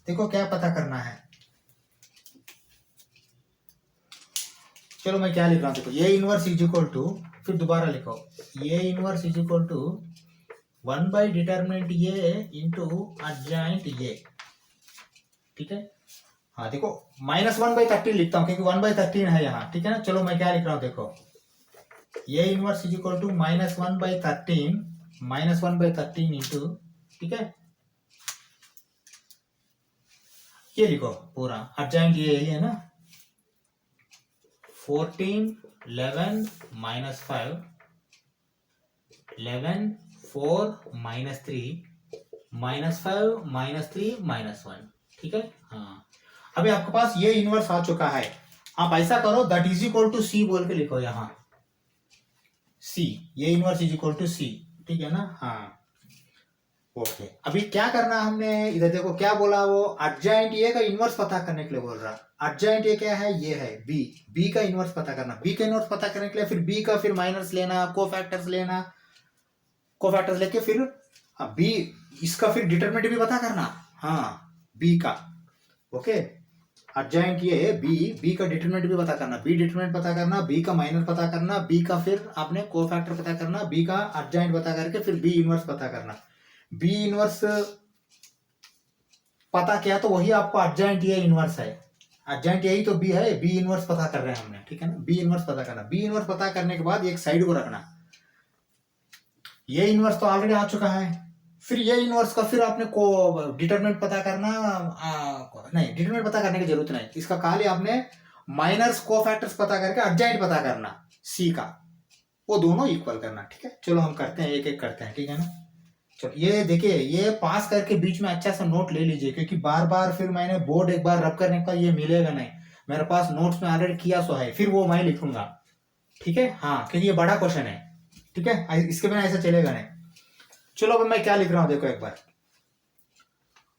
देखो क्या पता करना है, चलो मैं क्या लिख रहा हूँ, देखो A inverse is equal to, फिर दोबारा लिखो, A inverse is equal to one by determinant A into adjoint A, ठीक है। हाँ देखो, -1/13 लिखता हूँ क्योंकि 1/13 है यहाँ, ठीक है ना। चलो मैं क्या लिख रहा हूँ, देखो A inverse is equal to -1/13 into, ठीक है, ये लिखो पूरा एडजॉइंट ये यही है ना, 14 11 -5, 11 4 -3, -5 -3 -1, ठीक है। हाँ, अभी आपके पास ये इनवर्स आ चुका है। आप ऐसा करो, दैट इज इक्वल टू सी बोल के लिखो यहाँ, सी, ये इनवर्स इज इक्वल टू सी, ठीक है ना। हाँ ओके, अभी क्या करना हमने, इधर देखो क्या बोला वो, एडजॉइंट ए का इनवर्स पता करने के लिए बोल रहा। एडजॉइंट ए क्या है, ये है बी, बी का इनवर्स पता करना। बी का इनवर्स पता करने के लिए फिर बी का फिर माइनस लेना, कोफैक्टर्स लेना, कोफैक्टर्स लेके फिर बी, इसका फिर डिटरमिनेंट भी पता करना। हाँ बी का, ओके, एडजॉइंट ये है बी, बी का डिटरमिनेंट भी पता करना, बी डिटरमिनेंट पता करना, बी का माइनस पता करना, बी का फिर आपने कोफैक्टर पता करना, बी का एडजॉइंट पता करके फिर बी इनवर्स पता करना। बी इनवर्स पता किया तो वही आपको एडजॉइंट ये इनवर्स है, एडजॉइंट यही तो बी है, बी इनवर्स पता कर रहे हैं हमने, ठीक है ना। बी इनवर्स पता करना, बी इनवर्स पता करने के बाद एक साइड को रखना, ये इनवर्स तो ऑलरेडी आ चुका है, फिर ये इनवर्स का फिर आपने को डिटरमिनेंट पता करना, नहीं डिटरमिनेंट पता करने की जरूरत नहीं, इसका खाली आपने माइनस कोफैक्टर्स पता करके एडजॉइंट पता करना सी का, वो दोनों इक्वल करना, ठीक है। चलो हम करते हैं, एक एक करते हैं, ठीक है ना। चलो ये देखिए, ये पास करके बीच में अच्छा सा नोट ले लीजिए, क्योंकि बार बार फिर मैंने बोर्ड एक बार रब करने का ये मिलेगा नहीं, मेरे पास नोट्स में ऑलरेडी किया सो है, फिर वो मैं लिखूंगा, ठीक है। हाँ क्योंकि ये बड़ा क्वेश्चन है, ठीक है, इसके बिना ऐसा चलेगा नहीं। चलो अब मैं क्या लिख रहा हूं देखो एक बार,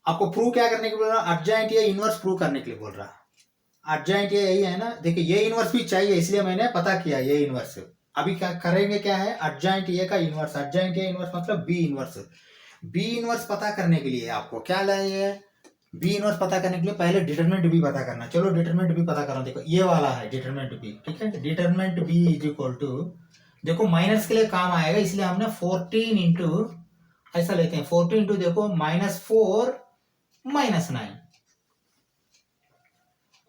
आपको प्रूव क्या करने के लिए बोल रहा, एडजॉइंट ये इनवर्स प्रूव करने के लिए बोल रहा। एडजॉइंट ये यही है ना, देखिए ये इनवर्स भी चाहिए, इसलिए मैंने पता किया ये इनवर्स। अभी क्या करेंगे, क्या है एडजॉइंट ये का इनवर्स, एडजॉइंट ये इनवर्स मतलब बी इनवर्स। बी इनवर्स पता करने के लिए आपको क्या लाइए, बी इनवर्स पता करने के लिए पहले डिटरमिनेंट बी पता करना। चलो डिटरमिनेंट बी पता करना, देखो ये वाला है डिटरमिनेंट बी, ठीक है। Determinant B is equal to, देखो माइनस के लिए काम आएगा, इसलिए हमने 14 इंटू ऐसा लेते हैं, 14 इंटू देखो -4 -9,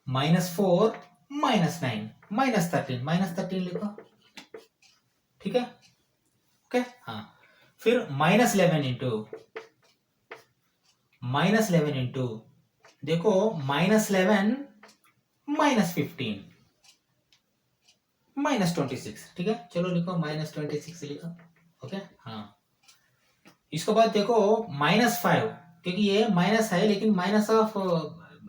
-4 -9 -13 लिखो, ठीक है, ओके। हाँ फिर -11 इंटू देखो -11 -15 -26, ठीक है। चलो लिखो -26 लिखो, ओके। हाँ इसके बाद देखो -5, क्योंकि ये माइनस है लेकिन माइनस ऑफ,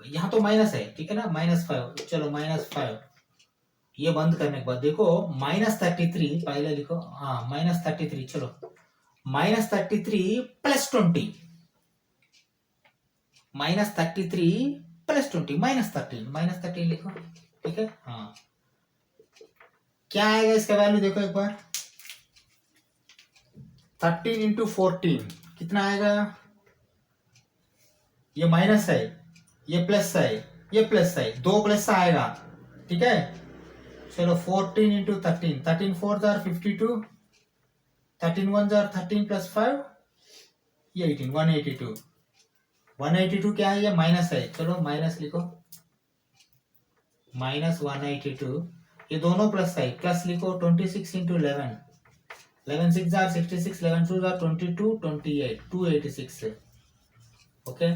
यहाँ तो माइनस है, ठीक है ना, -5, चलो -5, ये बंद करने के बाद देखो -33 पहले लिखो, हाँ -33, चलो -33 +20, -33 +20 -13 लिखो, ठीक है। हाँ क्या आएगा इसका वैल्यू देखो एक बार, 13 इंटू 14 कितना आएगा, ये माइनस है, ये प्लस है, ये प्लस है, दो प्लस आएगा, ठीक है। चलो 14 इंटू 13, 13 4 जार 52, 13 1 जार 13 + 5 ये 18, 182, 182 क्या है, ये माइनस है, चलो माइनस लिखो, -182, ये दोनों प्लस है, प्लस लिखो 26 इंटू 11, 11 6 जार 66, 11 2 जार 22, 28, 286, ओके।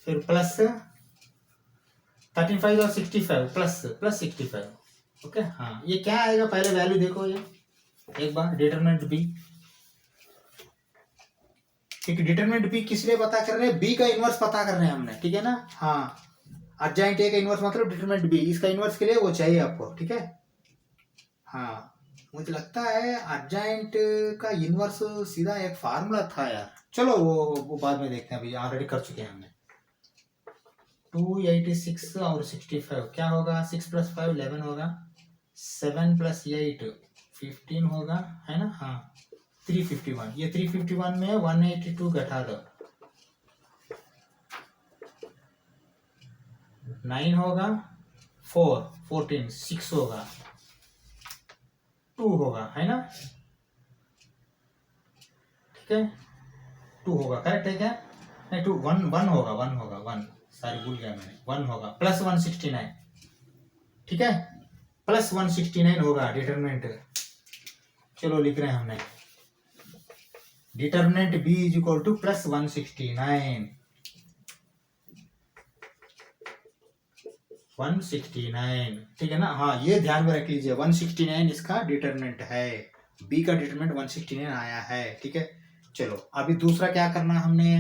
फिर प्लस 13 5 और 65 प्लस 65, ओके। हाँ ये क्या आएगा पहले वैल्यू देखो, ये एक बार डिटरमिनेंट बी, क्योंकि डिटरमिनेंट बी किस लिए पता कर रहे हैं, बी का इनवर्स पता कर रहे हैं हमने, ठीक है ना। हाँ एडजॉइंट ए का इनवर्स मतलब डिटरमिनेंट बी, इसका इनवर्स के लिए वो चाहिए आपको, ठीक है। हाँ मुझे लगता है एडजॉइंट का इनवर्स सीधा एक फार्मूला था यार, चलो वो बाद में देखते हैं, अभी ऑलरेडी कर चुके हैं हमने। 286 और 65 क्या होगा, 6 + 5 11 होगा, 7 + 8 15 होगा, है ना। हाँ 351, ये 351 में 182 घटा दो, 9 होगा, 4 14 6 होगा, 2 होगा, है ना, ठीक है, 2 होगा, करेक्ट है क्या, नहीं 2 1 होगा, 1 सॉरी भूल गया मैंने, 1 होगा, +169, ठीक है, +169 होगा डिटरमिनेंट। चलो लिख रहे हैं हमने, determinant B is equal to +169, 169, ठीक है ना। हाँ ये ध्यान में रख लीजिए, 169 इसका डिटरमिनेंट है, बी का डिटरमिनेंट 169 आया है, ठीक है। चलो अभी दूसरा क्या करना हमने,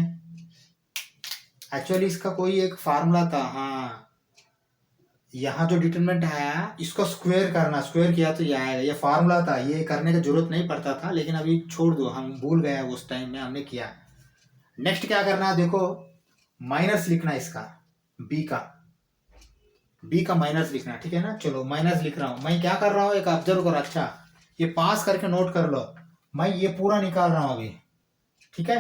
एक्चुअली इसका कोई एक फार्मूला था, हाँ यहाँ जो डिटरमिनेंट है इसको स्क्वायर करना, स्क्वायर किया तो ये आएगा। ये फार्मूला था, ये करने की जरूरत नहीं पड़ता था, लेकिन अभी छोड़ दो, हम भूल गए उस टाइम में हमने किया। नेक्स्ट क्या करना है, देखो माइनस लिखना है इसका, बी का माइनस लिखना है, ठीक है ना। चलो माइनस लिख रहा हूँ, मैं क्या कर रहा हूँ एक ऑब्जर्व करो। अच्छा ये पास करके नोट कर लो, मैं ये पूरा निकाल रहा हूँ अभी, ठीक है,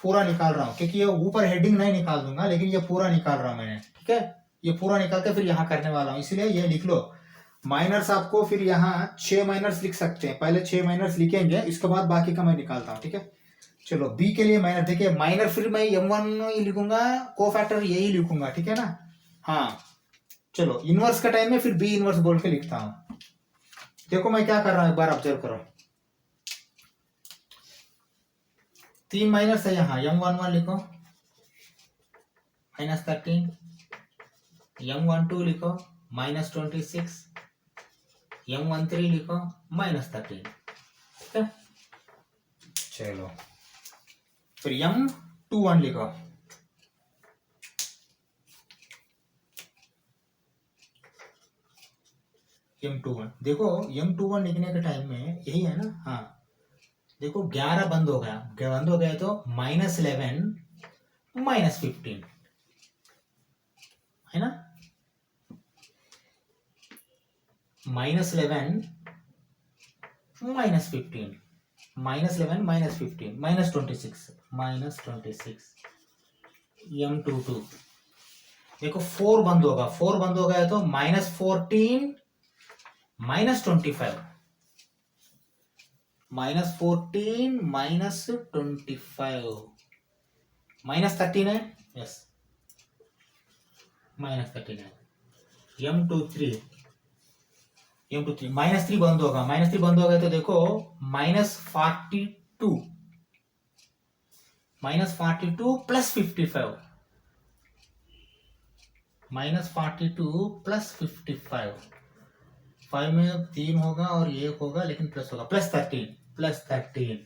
पूरा निकाल रहा हूँ, क्योंकि ये ऊपर हेडिंग नहीं निकाल दूंगा, लेकिन ये पूरा निकाल रहा हूँ मैंने, ठीक है। ये पूरा निकाल के फिर यहाँ करने वाला हूँ, इसलिए ये लिख लो माइनस। आपको फिर यहाँ 6 माइनस लिख सकते हैं, पहले 6 माइनस लिखेंगे, इसके बाद बाकी का मैं निकालता हूँ, ठीक है। चलो बी के लिए माइनस, देखिए माइनस फिर मैं m1 ही लिखूंगा, को फैक्टर यही लिखूंगा, ठीक है ना। हाँ चलो इनवर्स का टाइम में फिर बी इनवर्स बोल के लिखता हूँ। देखो मैं क्या कर रहा हूँ, एक बार ऑब्जर्व करो। 3 माइनस है यहाँ, m11 लिखो -13, m12 लिखो -26, m13 लिखो -13, ठीक है। चलो फिर m21 लिखो, m21 देखो, m21 लिखने के टाइम में यही है ना। हाँ देखो 11 बंद हो गया, बंद हो गया तो -11 -15 है ना, -11 -15, -11 -15 -26 m22 देखो 4 बंद होगा, 4 बंद हो गया तो -14 -25, -14 -25 -39, यस -39, m23 -3 बंद होगा, -3 बंद हो गया तो देखो -42 प्लस 55, -42 प्लस 55, 5 में 3 होगा और 1 होगा, लेकिन प्लस होगा, +13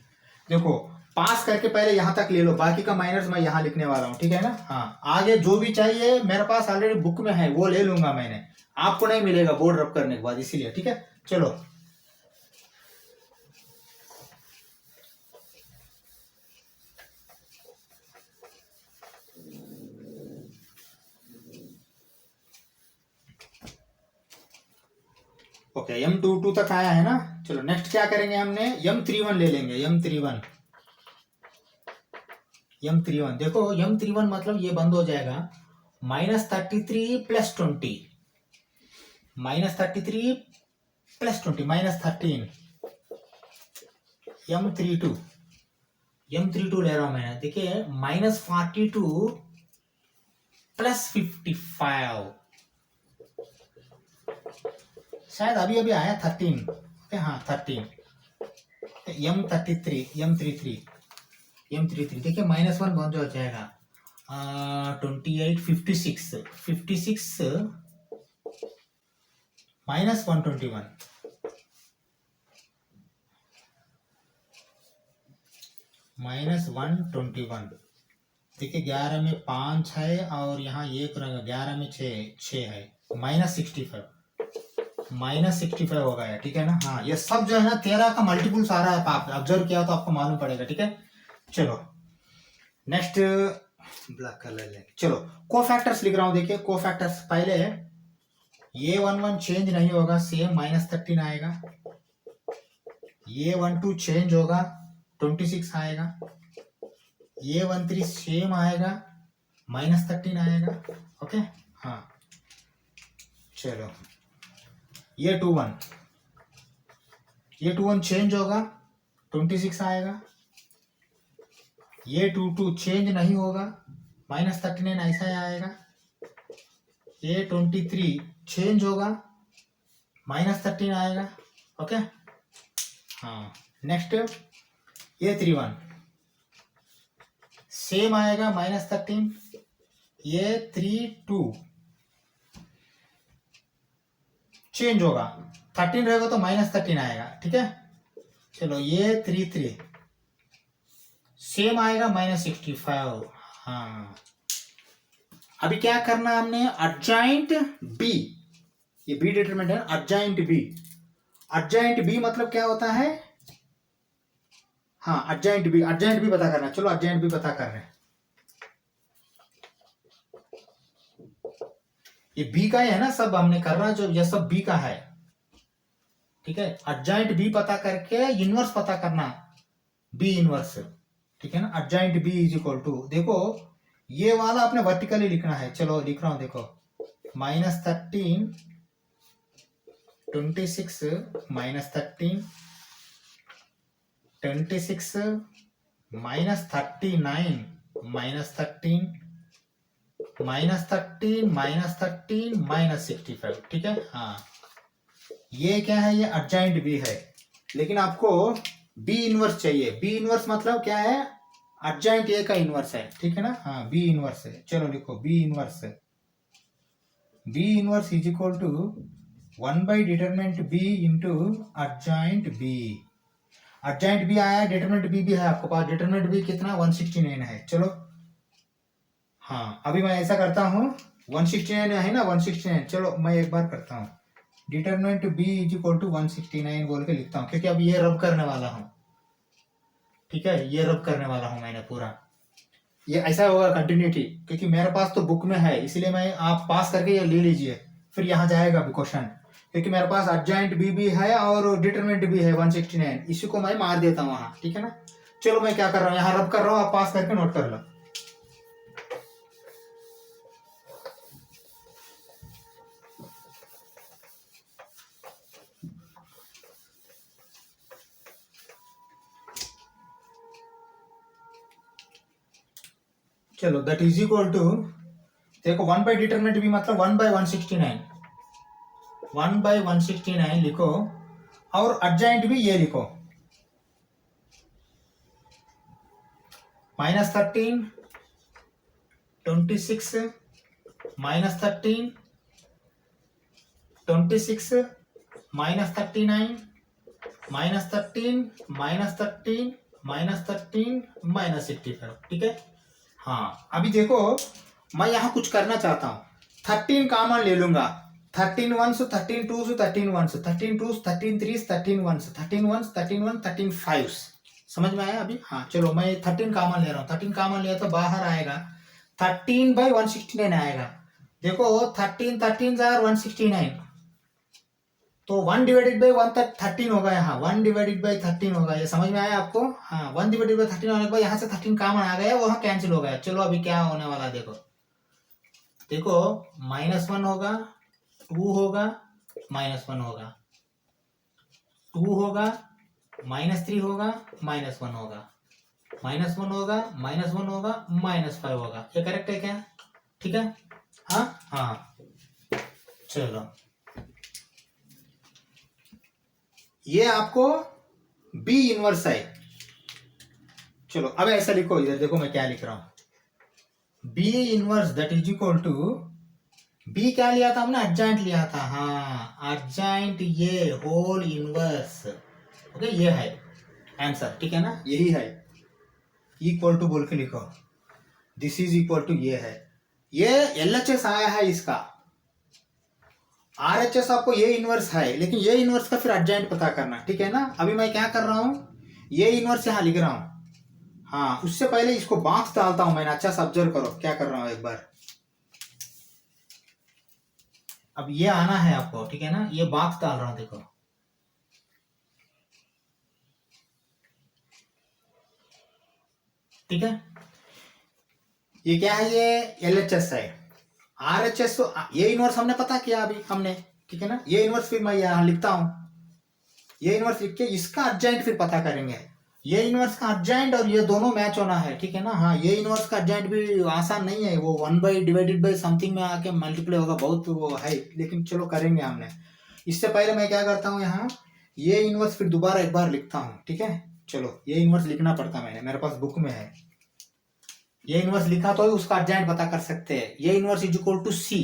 देखो पास करके पहले यहाँ तक ले लो, बाकी का माइनस मैं यहाँ लिखने वाला हूँ, ठीक है ना। हाँ आगे जो भी चाहिए मेरे पास ऑलरेडी बुक में है, वो ले लूंगा मैंने, आपको नहीं मिलेगा बोर्ड रब करने के बाद, इसीलिए, ठीक है। चलो ओके m22 तक आया है ना। चलो नेक्स्ट क्या करेंगे, हमने m31 ले लेंगे, m31 देखो m31 मतलब ये बंद हो जाएगा, -33 + 20, -33 + 20 -13, m32 ले रहा हूं मैं, देखिए -42 + 55, शायद अभी अभी आया 13, हाँ 13, m33 देखिए -1 बंद हो जाएगा, 28 56 -121 -121 देखिए 11 में 5 है और यहाँ 1 रहेगा, 11 में 6 है, -65 हो गया, ठीक है ना। हाँ ये सब जो है ना 13 का मल्टीपल्स आ रहा है, आप ऑब्जर्व किया तो आपको मालूम पड़ेगा, ठीक है। चलो नेक्स्ट ब्लैक कलर लेंगे, चलो कोफैक्टर्स लिख रहा हूं, देखिए कोफैक्टर्स पहले A11 चेंज नहीं होगा, सेम -13 आएगा, A12 चेंज होगा 26 आएगा, A13 सेम आएगा -13 आएगा, ओके। हाँ चलो A21 चेंज होगा 26 आएगा, A22 चेंज नहीं होगा -39 ऐसा ही आएगा, A23 चेंज होगा -13 आएगा, ओके। हाँ नेक्स्ट A31 सेम आएगा -13, A32 चेंज होगा, 13 रहेगा तो -13 आएगा, ठीक है। चलो A33 सेम आएगा -65, हाँ। अभी क्या करना है हमने, एडजॉइंट बी, ये बी डिटरमिनेंट है, एडजॉइंट बी। एडजॉइंट बी मतलब क्या होता है? हाँ, एडजॉइंट बी पता करना है। चलो एडजॉइंट बी पता कर रहे हैं। ये बी का ही है ना, सब हमने कर रहा जो ये सब बी का है, ठीक है। एडजॉइंट बी पता करके इनवर्स पता करना, बी इनवर्स, ठीक है ना। Adjoint B is equal to, देखो ये वाला अपने वर्टिकली लिखना है। चलो लिख रहा हूं, देखो -13 26 -13 26 -39 -13 -13 -13 -65, ठीक है। हाँ, ये क्या है? ये एडजॉइंट बी है, लेकिन आपको बी इनवर्स चाहिए। बी इनवर्स मतलब क्या है? एडजॉइंट ए का इनवर्स है, ठीक है ना। हाँ, बी इनवर्स है। चलो लिखो बी इनवर्स है। B inverse is equal to 1 by determinant B into adjoint B. Adjoint B आया, डिटरमिनेंट बी भी है आपके पास। डिटरमिनेंट बी कितना? 169 है। चलो हाँ, अभी मैं ऐसा करता हूँ, 169 है ना, 169। चलो मैं एक बार करता हूँ, determinant B is equal to 169 बोल के लिखता हूँ, क्योंकि अब ये रब करने वाला हूँ, ठीक है। ये रब करने वाला हूँ मैंने पूरा, ये ऐसा होगा कंटिन्यूटी, क्योंकि मेरे पास तो बुक में है, इसलिए मैं, आप पास करके ये ले लीजिए, फिर यहाँ जाएगा भी क्वेश्चन, क्योंकि मेरे पास एडजॉइंट बी भी है और डिटरमिनेंट भी है 169। इसी को मैं मार देता हूँ वहाँ, ठीक है ना। चलो मैं क्या कर रहा हूँ, यहाँ रब कर रहा हूँ, आप पास करके नोट कर लो। चलो दैट इज इक्वल टू, देखो 1 बाई डिटरमिनेंट भी मतलब 1 बाई 169, 1 बाई 169 लिखो, और एडजॉइंट भी ये लिखो, -13 26 -13 26 -39 -13 -13 -13 -65, ठीक है। हाँ, अभी देखो मैं यहाँ कुछ करना चाहता हूँ, 13 कॉमन ले लूंगा, 13 1s 13 2s 13 1s 13 2s 13 3s 13 1s 13 1s 13 1 13 5s, समझ में आया अभी? हाँ, चलो मैं 13 कॉमन ले रहा हूँ। 13 कॉमन लिया तो बाहर आएगा 13 बाई 169 आएगा। देखो 13 13 169, तो 1 डिवाइडेड बाई 13 होगा, यहाँ 1 डिवाइडेड बाई 13 होगा। ये समझ में आया आपको? हाँ, 1 डिवाइडेड बाई 13 होने के बाद यहाँ से 13 कॉमन आ गया, वहाँ कैंसिल हो गया। चलो अभी क्या होने वाला है, देखो देखो, -1 होगा, 2 होगा, -1 होगा, 2 होगा, -3 होगा, -1 होगा, -1 होगा, -1 होगा, -5 होगा। ये करेक्ट है क्या? ठीक है। हाँ हाँ, चलो ये आपको बी इनवर्स है। चलो अब ऐसा लिखो, इधर देखो मैं क्या लिख रहा हूं, B inverse that is equal to, B क्या लिया था हमने? एडजॉइंट लिया था। हाँ, एडजॉइंट ये होल इनवर्स, ओके, ये है आंसर, ठीक है ना, यही है। इक्वल टू बोल के लिखो, दिस इज इक्वल टू, ये है, ये LHS आया है इसका। RHS आपको ये इनवर्स है, लेकिन ये इनवर्स का फिर एडजॉइंट पता करना, ठीक है ना। अभी मैं क्या कर रहा हूं, ये इनवर्स यहाँ लिख रहा हूं। हाँ, उससे पहले इसको बॉक्स डालता हूं मैंने, अच्छा से ऑब्जर्व करो क्या कर रहा हूं एक बार। अब ये आना है आपको, ठीक है ना, ये बॉक्स डाल रहा हूं, देखो ठीक है। ये क्या है? ये LHS है। RHS तो ये इनवर्स हमने पता किया अभी हमने, ठीक है ना। ये इनवर्स फिर मैं यहाँ लिखता हूं, ये इनवर्स लिख के इसका एडजॉइंट फिर पता करेंगे। ये इनवर्स का एडजॉइंट और ये दोनों मैच होना है, ठीक है ना। हाँ, ये इनवर्स का एडजॉइंट भी आसान नहीं है, वो 1 बाई डिवाइडेड बाई समथिंग में आके मल्टीप्लाई होगा, बहुत वो है, लेकिन चलो करेंगे हमने। इससे पहले मैं क्या करता हूँ, यहाँ ये इनवर्स फिर दोबारा एक बार लिखता हूँ, ठीक है। चलो ये इनवर्स लिखना पड़ता, मैंने, मेरे पास बुक में है, ये इनवर्स लिखा तो उसका एडजॉइंट पता कर सकते हैं। ये इनवर्स इज इक्वल टू सी,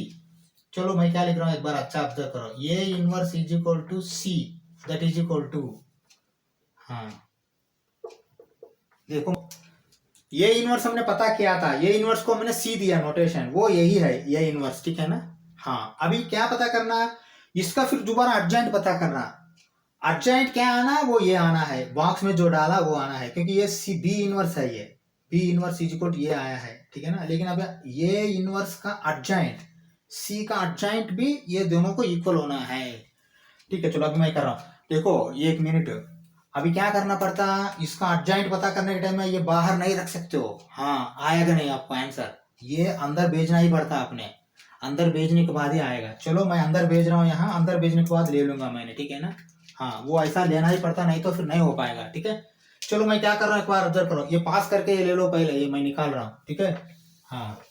चलो मैं क्या लिख रहा हूँ एक बार अच्छा ऑब्जर्व करो, ये inverse is equal to C that is equal to, हाँ देखो ये इनवर्स हमने पता किया था, ये इनवर्स को हमने सी दिया नोटेशन, वो यही है ये इनवर्स, ठीक है ना। हाँ, अभी क्या पता करना, इसका फिर दोबारा एडजॉइंट पता करना। एडजॉइंट क्या आना, वो ये आना है, बॉक्स में जो डाला वो आना है, क्योंकि ये सी बी इनवर्स है, ये B inverse is equal to ये आया है, ठीक है ना। लेकिन अब ये इनवर्स का एडजॉइंट, सी का एडजॉइंट भी ये दोनों को इक्वल होना है, ठीक है। चलो अभी मैं कर रहा हूँ, देखो 1 मिनट। अभी क्या करना पड़ता, इसका एडजॉइंट पता करने के टाइम में ये बाहर नहीं रख सकते हो, हाँ आएगा नहीं आपको आंसर, ये अंदर भेजना ही पड़ता आपने, अंदर भेजने के बाद ही आएगा। चलो मैं अंदर भेज रहा हूँ, यहाँ अंदर भेजने के बाद ले लूंगा मैंने, ठीक है ना। हाँ वो ऐसा लेना ही पड़ता, नहीं तो फिर नहीं हो पाएगा, ठीक है। चलो मैं क्या कर रहा हूँ, एक बार ऑब्जर्व करो, ये पास करके ये ले लो पहले, ये मैं निकाल रहा हूँ, ठीक है। हाँ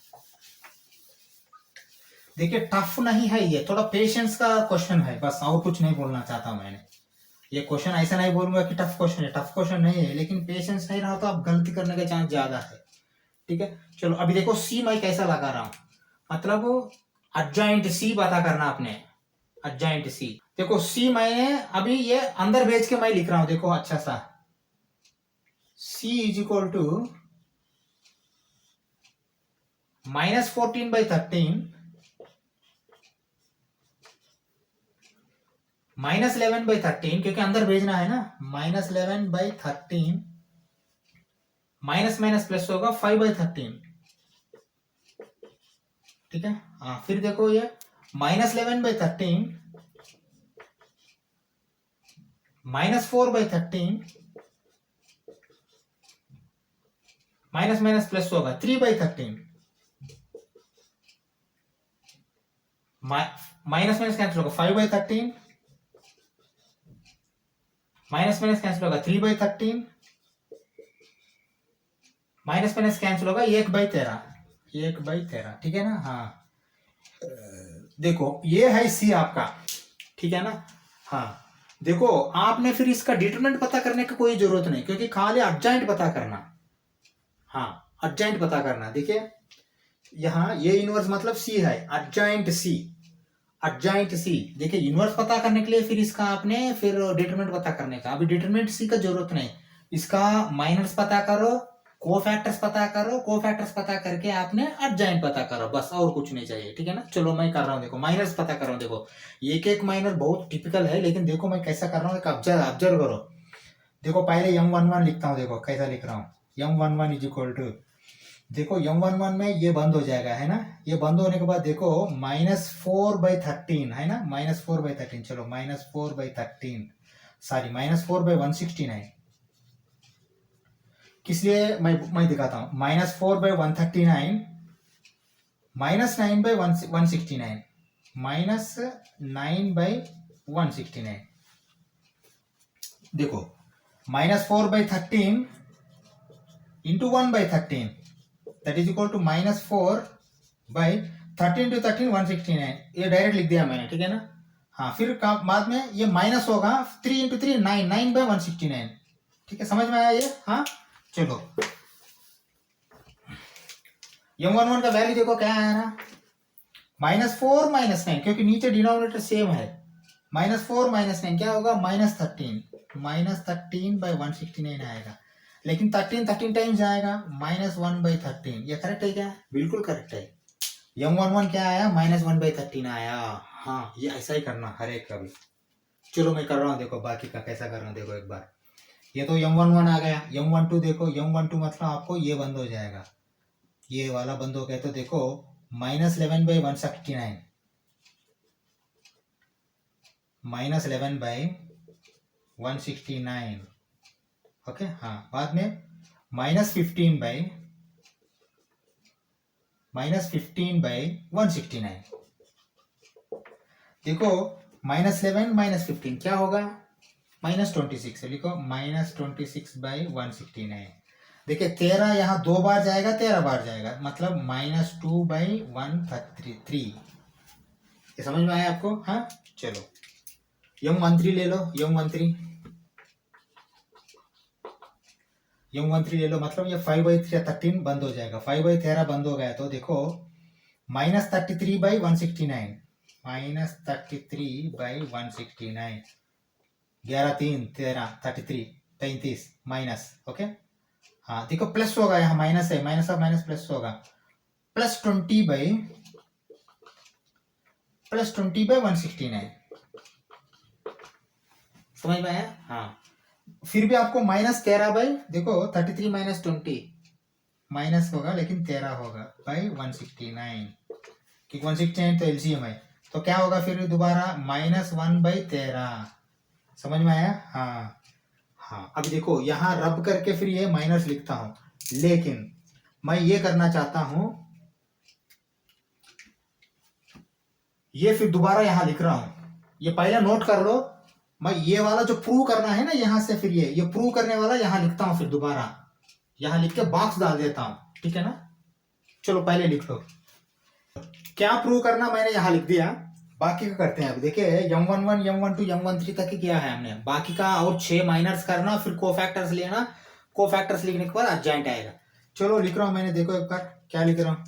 देखिए टफ नहीं है, ये थोड़ा पेशेंस का क्वेश्चन है बस, और कुछ नहीं बोलना चाहता मैंने। ये क्वेश्चन ऐसा नहीं बोलूंगा कि टफ क्वेश्चन है, टफ क्वेश्चन नहीं है, लेकिन पेशेंस नहीं रहा तो आप गलती करने का चांस ज्यादा है, ठीक है। चलो अभी देखो सी मैं कैसा लगा रहा हूँ, मतलब एडजॉइंट सी पता करना आपने, एडजॉइंट सी। देखो सी मैंने अभी ये अंदर भेज के मैं लिख रहा हूं, देखो अच्छा सा, सी इज इक्वल टू -14/13 -11/13, क्योंकि अंदर भेजना है ना, -11/13 माइनस माइनस प्लस होगा 5/13, ठीक है। हाँ फिर देखो ये -11/13 -4/13 माइनस माइनस प्लस होगा 3/13, माइनस माइनस कैंसिल होगा 5/13, माइनस माइनस कैंसिल होगा 3/13, माइनस माइनस कैंसिल होगा 1/13, 1/13, ठीक है ना। हाँ देखो ये है सी आपका, ठीक है ना। हाँ देखो आपने फिर इसका डिटरमिनेंट पता करने की कोई जरूरत नहीं, क्योंकि खाली एडजॉइंट पता करना, हाँ एडजॉइंट पता करना। देखिए यहाँ ये इनवर्स मतलब सी है, एडजॉइंट सी, एडजॉइंट सी। देखिए इनवर्स पता करने के लिए फिर इसका आपने फिर डिटरमिनेंट पता करने का, अभी डिटरमिनेंट सी का जरूरत नहीं, इसका माइनस पता करो, कोफैक्टर्स पता करो, कोफैक्टर्स पता करके आपने एडजॉइंट पता करो, बस और कुछ नहीं चाहिए, ठीक है ना। चलो मैं कर रहा हूँ, देखो माइनस पता कर रहा हूँ, देखो एक एक माइनर बहुत टिपिकल है, लेकिन देखो मैं कैसा कर रहा हूँ, ऑब्जर्व करो। देखो पहले M11 लिखता हूँ, देखो कैसा लिख रहा हूँ, M11 इज इक्वल टू, देखो M11 में ये बंद हो जाएगा, है ना। ये बंद होने के बाद देखो -4/13 है ना, -4/13, चलो -4/13, सॉरी -4/169, किस लिए मैं दिखाता हूं, -4/139 -9/169 -9/169, देखो -4/13 into 1/13 that is equal to -4/13 to 13 169, ये डायरेक्ट लिख दिया मैंने, ठीक है ना। हाँ फिर बाद में ये माइनस होगा 3 into 3 9 9/169, ठीक है, समझ में आया ये। हाँ चलो M11 का वैल्यू देखो क्या आया ना, -4 -9, क्योंकि नीचे डिनोमिनेटर सेम है, -4 -9 क्या होगा, -13/169 आएगा, लेकिन 13 टाइम्स आएगा, -1/13, ये करेक्ट है क्या, बिल्कुल करेक्ट है। M11 क्या आया, -1/13 आया, हाँ ये ऐसा ही करना हर एक का भी। चलो मैं कर रहा हूँ, देखो बाकी का कैसा कर रहा हूँ, देखो एक बार, ये तो M11 आ गया, M12 देखो, M12 मतलब आपको ये बंद हो जाएगा, ये वाला बंद हो गया, तो देखो -11/169 -11/169, ओके। हाँ बाद में -15/169, देखो -11 -15 क्या होगा, -26, लिखो -26/169, देखिए 13 यहाँ 2 बार जाएगा, 13 बार जाएगा, मतलब -2/133, ये समझ में आया आपको। हाँ चलो M13 ले लो, M13 ले लो, मतलब ये 5/13 बंद हो जाएगा, 5/13 बंद हो गया, तो देखो -33/169, -33/169, 11 3 13 33 35 माइनस, ओके। हाँ देखो प्लस होगा, यहाँ माइनस है, माइनस ऑफ माइनस प्लस होगा, +20/169, समझ में आया? हाँ, फिर भी आपको -13 बाई, देखो 33 - 20 माइनस होगा लेकिन 13 होगा बाई 169, क्योंकि 169 तो एलसीएम है, तो क्या होगा फिर दोबारा -1/13। समझ में आया? हाँ हाँ। अब देखो यहाँ रब करके फिर ये माइनस लिखता हूं, लेकिन मैं ये करना चाहता हूं, ये फिर दोबारा यहां लिख रहा हूं, ये पहले नोट कर लो। मैं ये वाला जो प्रूव करना है ना यहां से, फिर ये प्रूव करने वाला यहां लिखता हूं, फिर दोबारा यहां लिख के बॉक्स डाल देता हूं, ठीक है ना? चलो पहले लिख लो क्या प्रूव करना, मैंने यहां लिख दिया, बाकी का करते हैं। अब देखिए M11 M12 M13 तक ही किया है हमने, बाकी का और 6 माइनर्स करना, फिर कोफैक्टर्स लेना, कोफैक्टर्स लिखने के बाद एडजॉइंट आएगा। चलो लिख रहा हूं मैंने, देखो एक बार क्या लिख रहा हूं,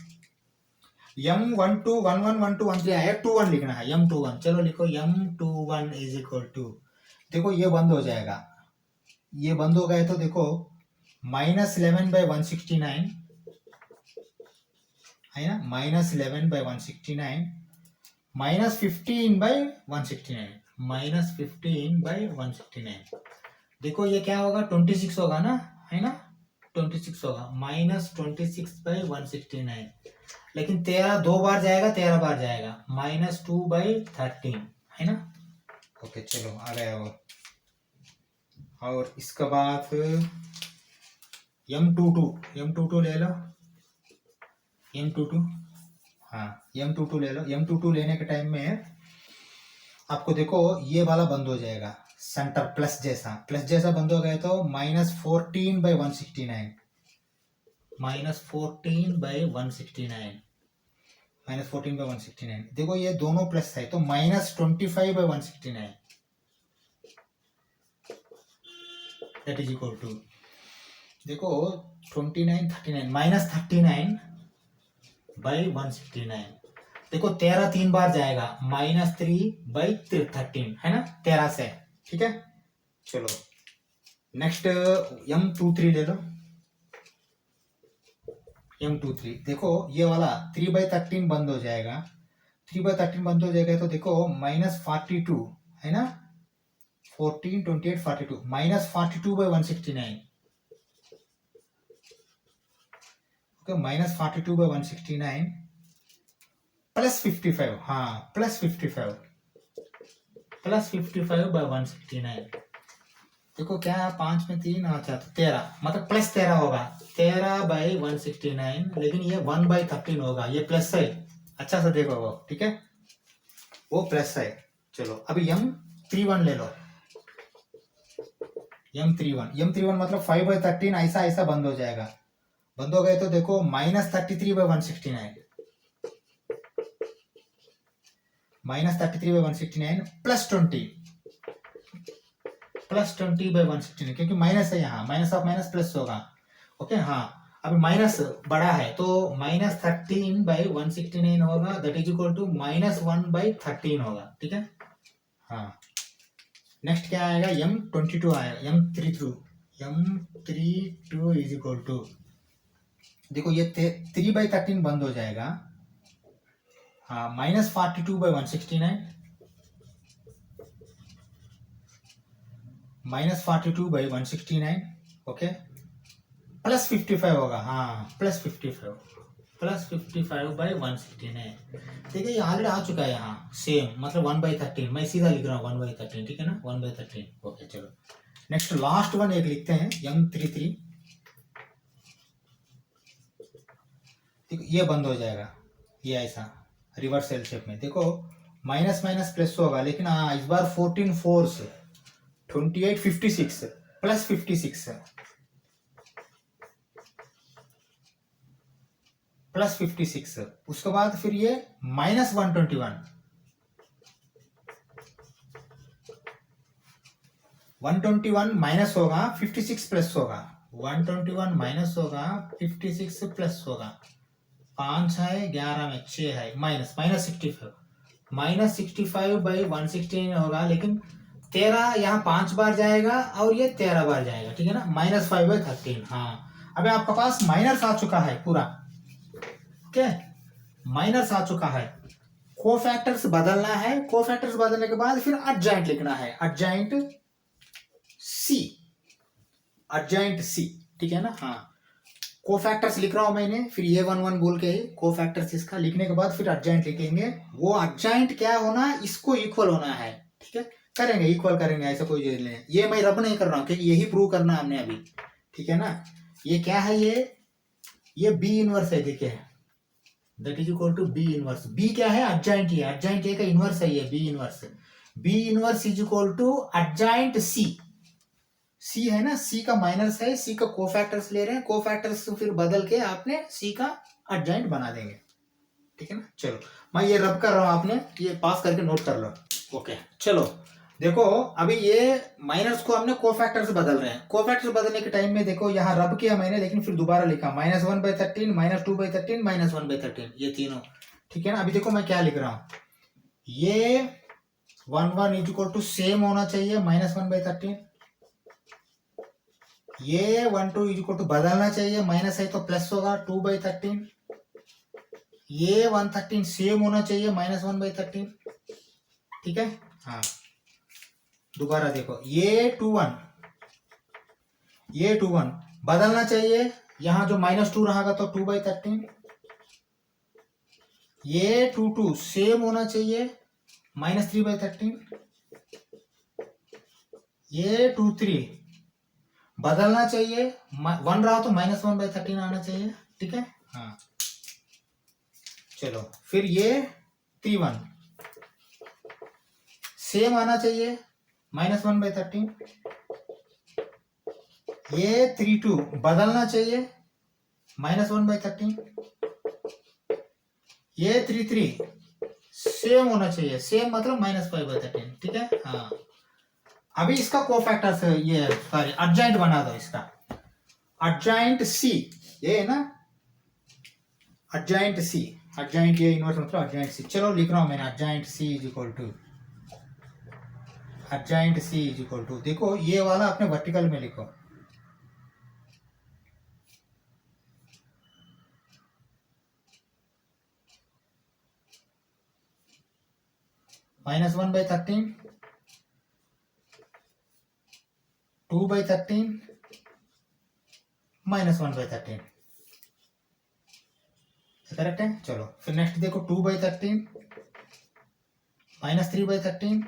M12 11 12 13 आया, 21 लिखना है, M21। चलो लिखो M21 इज इक्वल टू, देखो ये बंद हो जाएगा, ये बंद हो गए तो देखो -11/169 है ना, -11/169 -15/169 -15/169, देखो ये क्या होगा, 26 होगा ना, है ना, 26 होगा, -26/169, लेकिन 13 दो बार जाएगा, 13 बार जाएगा, -2/13 है ना। ओके चलो आ गया वो। और इसके बाद M22 ले लो, M22, हाँ M22 ले लो। M22 लेने के टाइम में आपको देखो ये वाला बंद हो जाएगा, सेंटर प्लस जैसा बंद हो गया तो -14/169 -14/169 देखो ये दोनों प्लस है तो -25/169 दैट इज इक्वल टू, देखो 29 39 -39/169, देखो 13 3 बार जाएगा, -3/13 है ना, 13 से, ठीक है। चलो नेक्स्ट M23 ले लो, M23 देखो ये वाला 3/13 बंद हो जाएगा, 3/13 बंद हो जाएगा तो देखो -42 है ना, 14 28 42 -42/169, ओके -42/169 +55, हाँ +55/169, देखो क्या 5 में 3, अच्छा तो 13, मतलब +13 होगा, 13/169, लेकिन ये 1/13 होगा, ये प्लस है, अच्छा से देखो वो, ठीक है, वो प्लस है। चलो अभी M31 ले लो, M31 मतलब 5/13 ऐसा ऐसा बंद हो जाएगा, बंद हो गए तो देखो -33/169 +20/169 क्योंकि माइनस है यहाँ, माइनस ऑफ माइनस प्लस होगा, ओके हाँ। अभी माइनस बड़ा है तो -13/169 होगा, दैट इज इक्वल टू -1/13 होगा, ठीक है हाँ। नेक्स्ट क्या आएगा, M22 आएगा, M32 इज इक्वल टू, देखो ये 3/13 बंद हो जाएगा, हाँ -42/169 -42/169, ओके, +55 होगा, हाँ +55/169, ठीक है, ये ऑलरेडी आ चुका है यहाँ सेम, मतलब 1/13, मैं सीधा लिख रहा हूँ 1/13, ठीक है ना, 1/13, ओके। चलो नेक्स्ट लास्ट वन एक लिखते हैं, M33, ठीक ये बंद हो जाएगा, ये ऐसा रिवर्स एल शेप में, देखो माइनस माइनस प्लस होगा, लेकिन हाँ इस बार 14 फोर्स 28 56 +56 +56, उसके बाद फिर ये -121 121 माइनस होगा 56 प्लस होगा, 121 माइनस होगा 56 प्लस होगा, 5 है 11 में 6 है, -65 -65/169 होगा, लेकिन 13 यहाँ 5 बार जाएगा और ये 13 बार जाएगा, ठीक है ना, -5/13, हाँ। अभी आपके पास माइनस आ चुका है पूरा, ओके, माइनस आ चुका है, कोफैक्टर्स बदलना है, कोफैक्टर्स बदलने के बाद फिर एडजॉइंट लिखना है, एडजॉइंट सी, एडजॉइंट सी, ठीक है ना। हाँ, कोफैक्टर्स लिख रहा हूं मैंने, फिर ये 1 1 बोल के ही कोफैक्टर्स इसका लिखने के बाद फिर एडजॉइंट लिखेंगे। वो एडजॉइंट क्या होना, इसको इक्वल होना है, ठीक है। करेंगे, इक्वल करेंगे, ऐसा कोई जरूरी नहीं है। ये मैं रब नहीं कर रहा हूँ क्योंकि यही प्रूव करना है हमने अभी, ठीक है ना। ये क्या है, ये बी इनवर्स है, देखिए that is equal to B inverse. B क्या है, एडजॉइंट, ये एडजॉइंट ए का इनवर्स है, ये B inverse. B inverse is equal to adjoint C. C है ना, सी का माइनस है, सी का कोफैक्टर्स ले रहे हैं, कोफैक्टर्स फिर बदल के आपने सी का एडजॉइंट बना देंगे, ठीक है ना। चलो मैं ये रब कर रहा हूं, आपने ये पास करके नोट कर लो। ओके चलो देखो, अभी ये माइनस को हमने कोफैक्टर्स बदल रहे हैं। कोफैक्टर्स बदलने के टाइम में देखो यहाँ रब किया मैंने, लेकिन फिर दोबारा लिखा -1/13, -2/13, -1/13, ये तीनों, ठीक है ना। अभी देखो मैं क्या लिख रहा हूं, ये 1 1 इज इक्वल टू सेम होना चाहिए -1/13, ये 1 2 इज इक्वल टू बदलना चाहिए, माइनस है तो प्लस होगा 2/13, ये 113 सेम होना चाहिए -1/13, ठीक है। हाँ दोबारा देखो, ये 2 1, ये 2 1 बदलना चाहिए, यहां जो -2 रहेगा तो 2/13, ये 2 2 सेम होना चाहिए -3/13, ये 2 3 बदलना चाहिए, 1 रहा तो -1/13 आना चाहिए, ठीक है। हाँ चलो फिर ये 3 1 सेम आना चाहिए -1/13, ये 3 2 बदलना चाहिए -1/13, ये 3 3 सेम होना चाहिए, सेम मतलब -5/13, ठीक है। हाँ अभी इसका कोफैक्टर्स, ये सॉरी एडजॉइंट बना दो इसका, एडजॉइंट सी, ये है ना एडजॉइंट सी, एडजॉइंट ये इनवर्स मतलब एडजॉइंट सी। चलो लिख रहा हूं मैंने, adjoint C is equal to, adjoint C is equal to, देखो ये वाला अपने वर्टिकल में लिखो, -1/13, 2/13, -1/13, करेक्ट है। चलो फिर नेक्स्ट देखो 2/13, -3/13,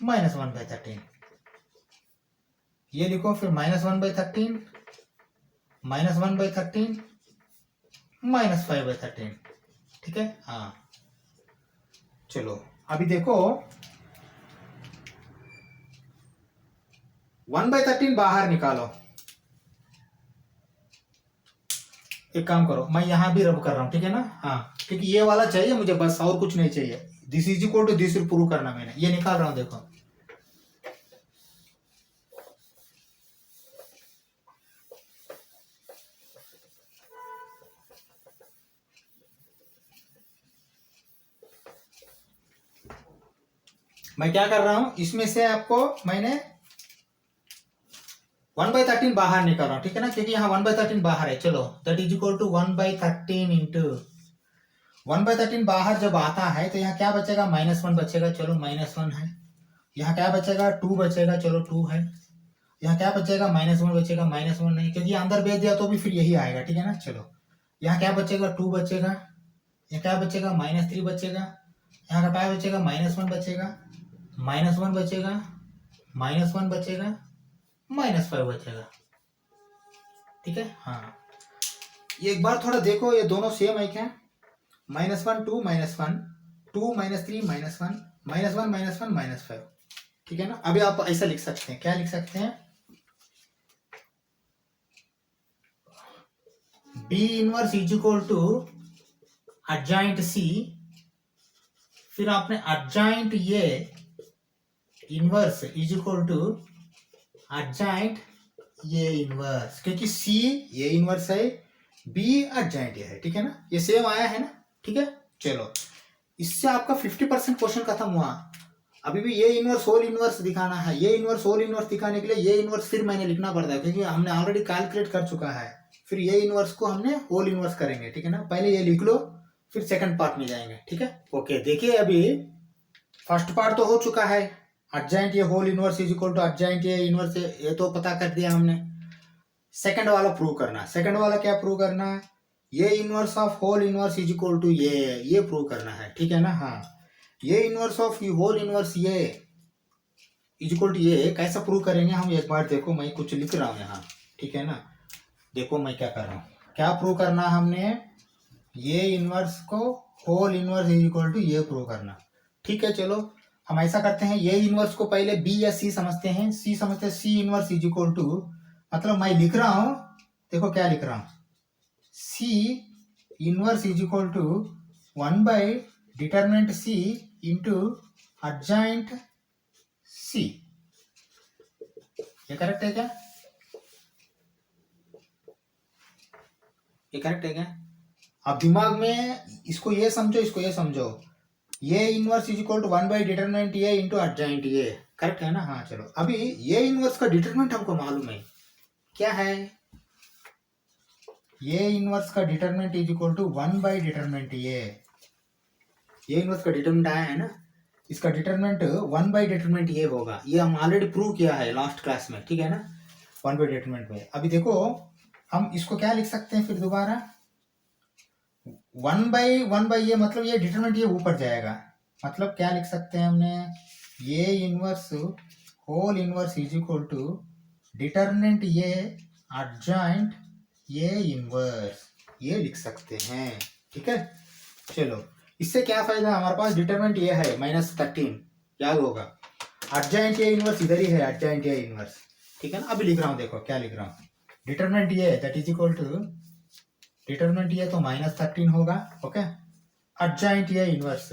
-1/13, ये लिखो, फिर -1/13, -1/13, -5/13, ठीक है। हाँ चलो अभी देखो 1/13 बाहर निकालो, एक काम करो, मैं यहां भी रब कर रहा हूं, ठीक है ना। हाँ क्योंकि ये वाला चाहिए मुझे बस, और कुछ नहीं चाहिए, this is equal to this prove करना, मैंने ये निकाल रहा हूं, देखो मैं क्या कर रहा हूं, इसमें से आपको मैंने 1/13 बाहर निकाल रहा हूं, ठीक है ना, क्योंकि यहाँ 1/13 बाहर है। चलो that is equal to 1/13 into 1/13 बाहर जब आता है तो यहाँ क्या बचेगा, -1 बचेगा, चलो -1 है। यहाँ क्या बचेगा, 2 बचेगा, चलो 2 है। यहाँ क्या बचेगा, -1 बचेगा, -1 नहीं, क्योंकि अंदर भेज दिया तो भी फिर यही आएगा, ठीक है ना। चलो यहाँ क्या बचेगा, 2 बचेगा, यहाँ क्या बचेगा, -3 बचेगा, यहाँ का क्या बचेगा, -1 बचेगा, -1 बचेगा, -1 बचेगा, -5 बचेगा, ठीक है। हाँ एक बार थोड़ा देखो, ये दोनों सेम है क्या, -1 2 -1 2 -3 -1 -1 -1 -5, ठीक है ना। अभी आप ऐसा लिख सकते हैं, क्या लिख सकते हैं, B inverse is equal to adjoint C, फिर आपने एडजॉइंट ये inverse is equal to adjoint ये इनवर्स, क्योंकि सी ये इनवर्स है, बी एडजॉइंट ये है, ठीक है ना, ये सेम आया है ना, ठीक है। चलो इससे आपका 50% क्वेश्चन खत्म हुआ। अभी भी ये इनवर्स होल इनवर्स दिखाना है, ये इनवर्स होल इनवर्स दिखाने के लिए ये इनवर्स फिर मैंने लिखना पड़ता है, क्योंकि हमने ऑलरेडी कैलकुलेट कर चुका है। फिर ये इनवर्स को हमने होल इनवर्स करेंगे, ठीक है ना। पहले ये लिख लो, फिर सेकंड पार्ट में जाएंगे, ठीक है। ओके देखिए अभी फर्स्ट पार्ट तो हो चुका है, adjoint A whole inverse is equal to adjoint A inverse, ये तो पता कर दिया हमने। सेकंड वाला प्रूव करना, सेकंड वाला क्या प्रूव करना है, ये inverse of whole inverse is equal to ये प्रूव करना है, ठीक है ना। हाँ, ये इनवर्स ऑफ होल इनवर्स ये इज इक्वल टू ये कैसा प्रूव करेंगे हम, एक बार देखो, मैं कुछ लिख रहा हूँ यहाँ, ठीक है ना। देखो मैं क्या कर रहा हूँ, क्या प्रूव करना है हमने, ये इनवर्स को whole inverse is equal to ये प्रूव करना, ठीक है। चलो हम ऐसा करते हैं, ये इनवर्स को पहले बी या सी समझते हैं, सी समझते हैं, C inverse is equal to, मतलब मैं लिख रहा हूं, देखो क्या लिख रहा हूं, C inverse is equal to 1 by determinant C into adjoint C. ये करेक्ट है क्या, ये करेक्ट है क्या। अब दिमाग में इसको ये समझो, इसको ये समझो, ये inverse is equal to 1 by determinant ये इंटू एडजॉइंट ये, करेक्ट है ना। हाँ चलो, अभी ये इनवर्स का डिटरमिनेंट हमको मालूम है क्या है, ये इनवर्स का determinant is equal to 1 by determinant ये इनवर्स का डिटरमिनेंट आया है ना, इसका डिटरमिनेंट 1 बाई डिटरमिनेंट ये होगा, ये हम ऑलरेडी प्रूव किया है लास्ट क्लास में, ठीक है ना, 1 बाई डिटरमिनेंट में। अभी देखो हम इसको क्या लिख सकते हैं फिर दोबारा, 1 बाई ये, मतलब ये डिटरमिनेंट ये ऊपर जाएगा, मतलब क्या लिख सकते हैं हमने, ये inverse whole inverse is equal to determinant ये एडजॉइंट ये इनवर्स, ये लिख सकते हैं, ठीक है। चलो इससे क्या फायदा, हमारे पास डिटरमिनेंट ये है -13, याद होगा, एडजॉइंट ये इनवर्स इधर ही है, एडजॉइंट ये इनवर्स, ठीक है ना। अभी लिख रहा हूँ, देखो क्या लिख रहा हूँ, डिटरमिनेंट ये that is equal to, determinant ये तो -13 होगा, ओके, एडजॉइंट ये इनवर्स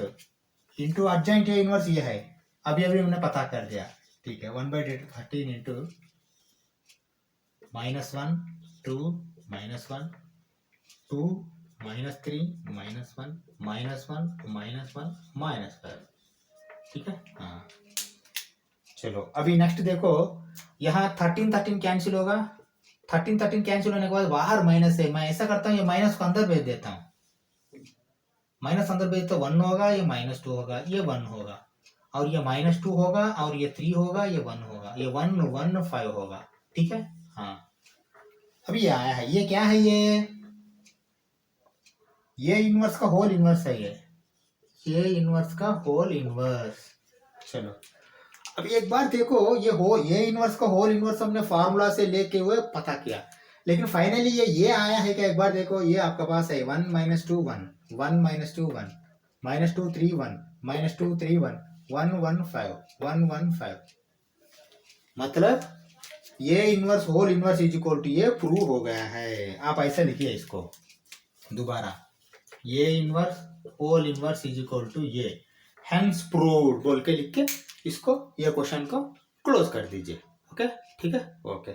इंटू एडजॉइंट ये इनवर्स ये है, अभी अभी हमने पता कर दिया, ठीक है, 1 बाई 13 इंटू -1 2 -1 2 -3 -1 -1 -1 -5, ठीक है। हाँ चलो अभी नेक्स्ट देखो, यहाँ 13 कैंसिल होगा, 13 कैंसिल होने के बाद बाहर माइनस है, मैं ऐसा करता हूँ, ये माइनस को अंदर भेज देता हूँ, माइनस अंदर भेज तो 1 होगा, ये -2 होगा, ये 1 होगा, और ये -2 होगा, और ये 3 होगा, ये 1 होगा, ये 1 1 5 होगा, ठीक है। हाँ अभी ये आया है, ये क्या है, ये इनवर्स का होल इनवर्स है, ये इनवर्स का होल इनवर्स। चलो अब एक बार देखो, ये इनवर्स का होल इनवर्स हमने फार्मूला से लेके हुए पता किया, लेकिन फाइनली ये आया है क्या, एक बार देखो, ये आपका पास है 1 -2 1 1 -2 1 -2 3 1 -2 3 1 1 1 5 1 1 5, मतलब ये inverse whole inverse is equal to ये प्रूव हो गया है। आप ऐसा लिखिए इसको दोबारा, ये inverse whole inverse is equal to ये, हेंस प्रूव्ड बोल के लिख के इसको, ये क्वेश्चन को क्लोज कर दीजिए, ओके, ठीक है, ओके।